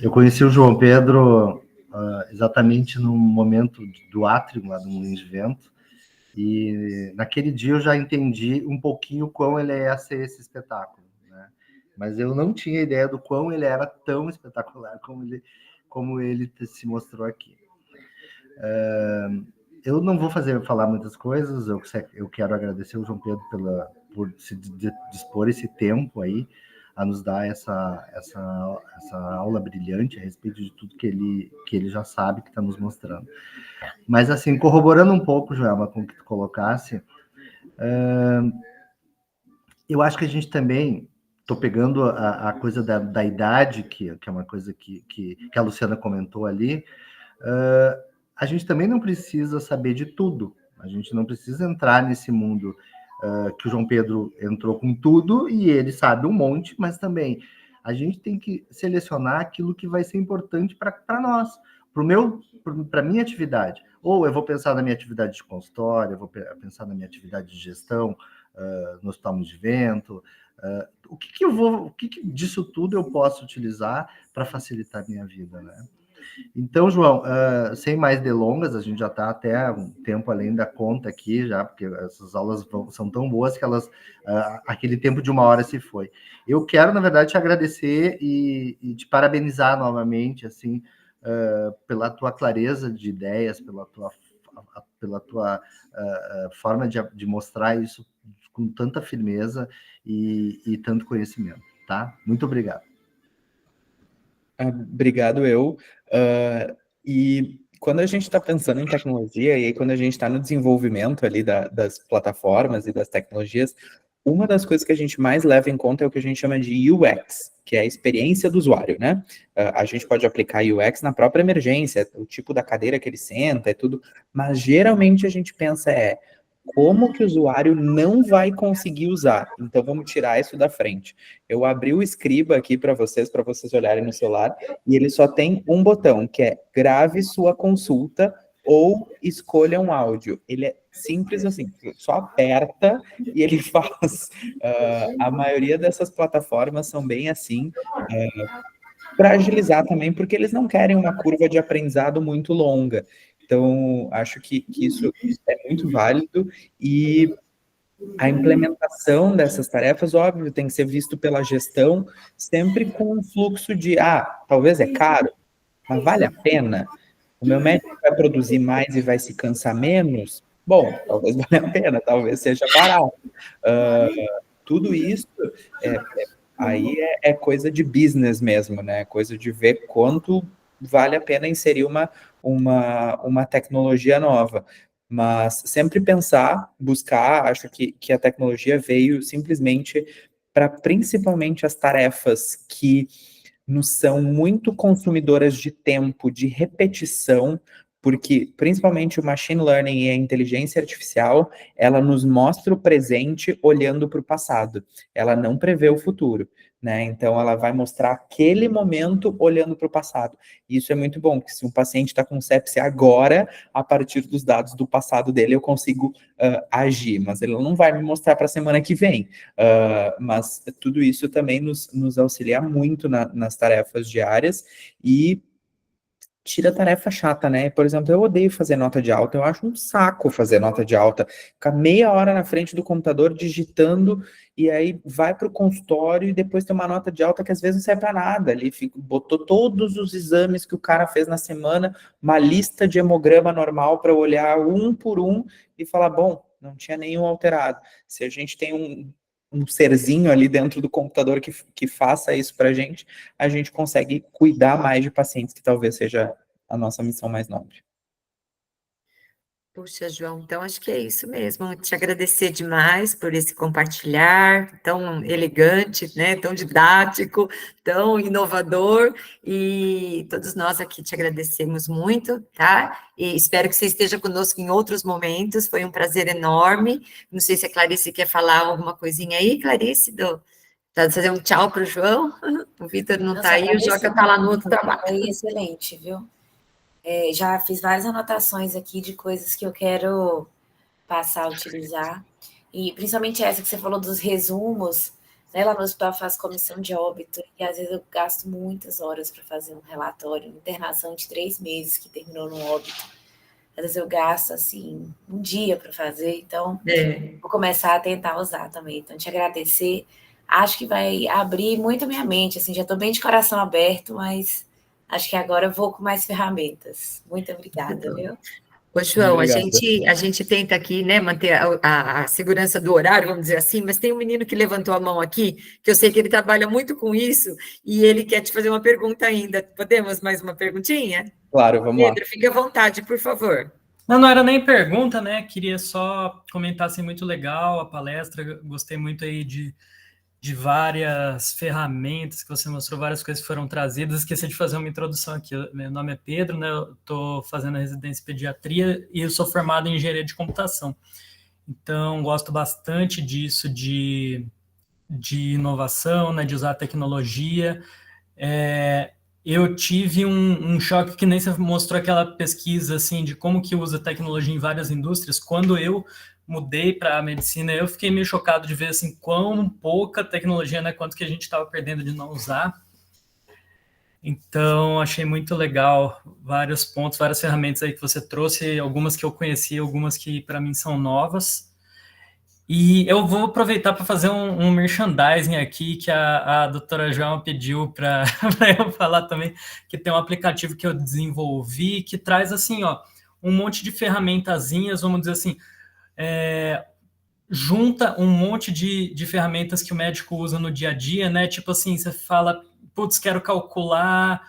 Eu conheci o João Pedro exatamente no momento do átrio, lá do Moinho de Vento, e naquele dia eu já entendi um pouquinho quão ele ia ser esse espetáculo, né? Mas eu não tinha ideia do quão ele era tão espetacular como ele se mostrou aqui. Eu não vou falar muitas coisas, eu quero agradecer ao João Pedro por se dispor esse tempo aí, a nos dar essa aula brilhante a respeito de tudo que ele já sabe, que está nos mostrando. Mas, assim, corroborando um pouco, Joelma, com o que tu colocasse, eu acho que a gente também, estou pegando a coisa da idade, que é uma coisa que a Luciana comentou ali, a gente também não precisa saber de tudo, a gente não precisa entrar nesse mundo que o João Pedro entrou com tudo e ele sabe um monte, mas também a gente tem que selecionar aquilo que vai ser importante para nós, para a minha atividade. Ou eu vou pensar na minha atividade de consultório, eu vou pensar na minha atividade de gestão no Hospital Moinho de Vento. O que disso tudo eu posso utilizar para facilitar a minha vida, né? Então, João, sem mais delongas, a gente já está até um tempo além da conta aqui, já, porque essas aulas são tão boas que aquele tempo de 1 hora se foi. Eu quero, na verdade, te agradecer e te parabenizar novamente, assim, pela tua clareza de ideias, pela tua forma de mostrar isso com tanta firmeza e tanto conhecimento, tá? Muito obrigado.
Obrigado, e quando a gente está pensando em tecnologia e quando a gente está no desenvolvimento ali das plataformas e das tecnologias, uma das coisas que a gente mais leva em conta é o que a gente chama de UX, que é a experiência do usuário, né? A gente pode aplicar UX na própria emergência, o tipo da cadeira que ele senta, é tudo, mas geralmente a gente pensa como que o usuário não vai conseguir usar. Então, vamos tirar isso da frente. Eu abri o Scriba aqui para vocês olharem no celular, e ele só tem um botão, que é grave sua consulta ou escolha um áudio. Ele é simples assim, só aperta e ele faz. A maioria dessas plataformas são bem assim, para agilizar também, porque eles não querem uma curva de aprendizado muito longa. Então, acho que isso é muito válido, e a implementação dessas tarefas, óbvio, tem que ser visto pela gestão, sempre com um fluxo de, talvez é caro, mas vale a pena? O meu médico vai produzir mais e vai se cansar menos? Bom, talvez valha a pena, talvez seja barato. Tudo isso aí é coisa de business mesmo, né? Coisa de ver quanto vale a pena inserir uma tecnologia nova. Mas sempre pensar, buscar, acho que a tecnologia veio simplesmente para principalmente as tarefas que nos são muito consumidoras de tempo, de repetição, porque principalmente o machine learning e a inteligência artificial, ela nos mostra o presente olhando para o passado. Ela não prevê o futuro, né? Então ela vai mostrar aquele momento olhando para o passado. E isso é muito bom, porque se um paciente está com sepsia agora, a partir dos dados do passado dele, eu consigo agir, mas ele não vai me mostrar para a semana que vem. Mas tudo isso também nos auxilia muito nas tarefas diárias e tira a tarefa chata, né? Por exemplo, eu odeio fazer nota de alta, eu acho um saco fazer nota de alta. Ficar meia hora na frente do computador digitando e aí vai para o consultório e depois tem uma nota de alta que às vezes não serve para nada. Ele botou todos os exames que o cara fez na semana, uma lista de hemograma normal para olhar um por um e falar, bom, não tinha nenhum alterado. Se a gente tem um serzinho ali dentro do computador que faça isso para a gente consegue cuidar mais de pacientes, que talvez seja a nossa missão mais nobre.
Puxa, João, então acho que é isso mesmo. Te agradecer demais por esse compartilhar tão elegante, né, tão didático, tão inovador, e todos nós aqui te agradecemos muito, tá? E espero que você esteja conosco em outros momentos, foi um prazer enorme. Não sei se a Clarice quer falar alguma coisinha aí, Clarice, tá fazer um tchau para o João? O Vitor não está aí, o Joca está lá no outro trabalho.
Foi excelente, viu? Já fiz várias anotações aqui de coisas que eu quero passar a utilizar, e principalmente essa que você falou dos resumos, né? Lá no hospital eu faço comissão de óbito, e às vezes eu gasto muitas horas para fazer um relatório, internação de 3 meses que terminou no óbito. Às vezes eu gasto, assim, um dia para fazer, então vou começar a tentar usar também. Então, te agradecer, acho que vai abrir muito a minha mente, assim, já estou bem de coração aberto, mas acho que agora eu vou com mais ferramentas. Muito obrigada, viu?
Ô, João, a gente tenta aqui, né, manter a segurança do horário, vamos dizer assim, mas tem um menino que levantou a mão aqui, que eu sei que ele trabalha muito com isso, e ele quer te fazer uma pergunta ainda. Podemos mais uma perguntinha?
Claro, vamos lá.
Pedro, fique à vontade, por favor.
Não era nem pergunta, né? Queria só comentar, assim, muito legal a palestra, gostei muito aí de várias ferramentas que você mostrou, várias coisas que foram trazidas. Esqueci de fazer uma introdução aqui. Meu nome é Pedro, né? Eu estou fazendo a residência em pediatria e eu sou formado em engenharia de computação. Então, gosto bastante disso, de inovação, né? De usar a tecnologia. Eu tive um choque, que nem você mostrou aquela pesquisa, assim, de como que usa tecnologia em várias indústrias. Quando eu mudei para a medicina, eu fiquei meio chocado de ver, assim, quão pouca tecnologia, né, quanto que a gente estava perdendo de não usar. Então, achei muito legal vários pontos, várias ferramentas aí que você trouxe, algumas que eu conheci, algumas que para mim são novas. E eu vou aproveitar para fazer um merchandising aqui, que a doutora João pediu para eu falar também, que tem um aplicativo que eu desenvolvi, que traz, assim, ó, um monte de ferramentazinhas, vamos dizer assim, junta um monte de ferramentas que o médico usa no dia a dia, né? Tipo assim, você fala, putz, quero calcular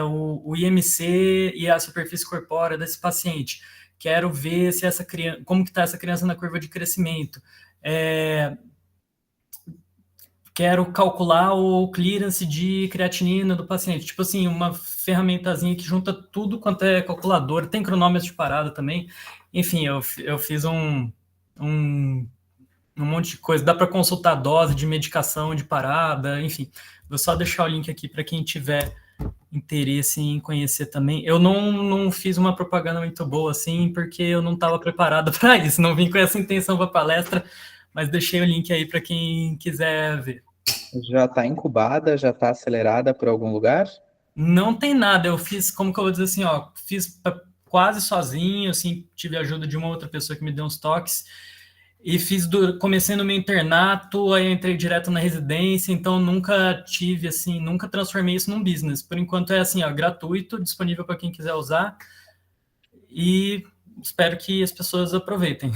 o IMC e a superfície corpórea desse paciente. Quero ver se essa criança, como que está essa criança na curva de crescimento. Quero calcular o clearance de creatinina do paciente. Tipo assim, uma ferramentazinha que junta tudo quanto é calculador. Tem cronômetro de parada também. Enfim, eu fiz um monte de coisa. Dá para consultar dose de medicação de parada, enfim. Vou só deixar o link aqui para quem tiver interesse em conhecer também. Eu não fiz uma propaganda muito boa, assim, porque eu não estava preparado para isso, não vim com essa intenção para a palestra, mas deixei o link aí para quem quiser ver.
Já está incubada, já está acelerada por algum lugar?
Não tem nada, eu fiz, como que eu vou dizer assim, ó, fiz quase sozinho, assim, tive a ajuda de uma outra pessoa que me deu uns toques, e comecei no meu internato, aí eu entrei direto na residência, então nunca tive, assim, nunca transformei isso num business. Por enquanto é assim, ó, gratuito, disponível para quem quiser usar, e espero que as pessoas aproveitem.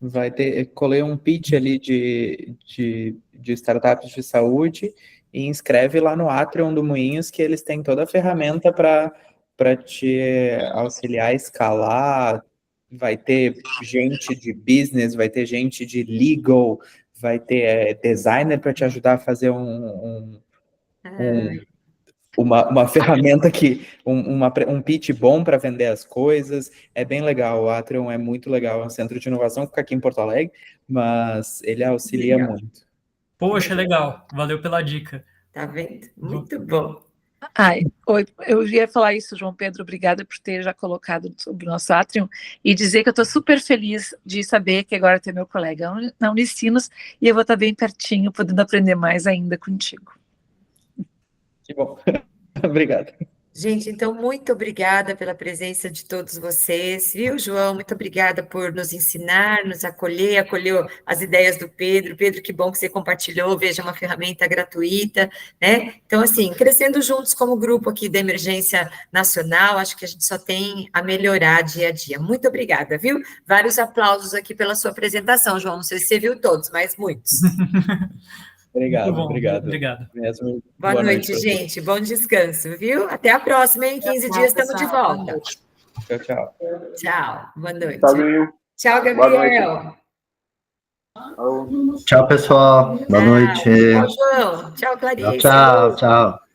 Vai ter, colei um pitch ali de startups de saúde e inscreve lá no Atrium do Moinhos, que eles têm toda a ferramenta para te auxiliar a escalar. Vai ter gente de business, vai ter gente de legal, vai ter designer para te ajudar a fazer uma ferramenta um pitch bom para vender as coisas. É bem legal. O Atrium é muito legal. É um centro de inovação que fica aqui em Porto Alegre, mas ele auxilia muito.
Poxa, legal. Valeu pela dica.
Tá vendo? Muito bom.
Oi, eu ia falar isso, João Pedro, obrigada por ter já colocado sobre o nosso Atrium e dizer que eu estou super feliz de saber que agora tem meu colega na Unicinos e eu vou estar bem pertinho, podendo aprender mais ainda contigo.
Que bom. Obrigado.
Gente, então, muito obrigada pela presença de todos vocês, viu, João? Muito obrigada por nos ensinar, nos acolheu as ideias do Pedro. Pedro, que bom que você compartilhou, veja, uma ferramenta gratuita, né? Então, assim, crescendo juntos como grupo aqui da Emergência Nacional, acho que a gente só tem a melhorar dia a dia. Muito obrigada, viu? Vários aplausos aqui pela sua apresentação, João. Não sei se você viu todos, mas muitos.
Obrigado,
Bom,
obrigado.
Obrigado.
Mesmo.
Boa noite, gente. Bom descanso, viu? Até a próxima, hein? 15 dias estamos de volta.
Tchau, tchau.
Tchau. Boa noite.
Tchau,
Tchau, Gabriel.
Tchau, pessoal. Boa noite.
Tchau, João. Tchau, Clarice.
Tchau, tchau.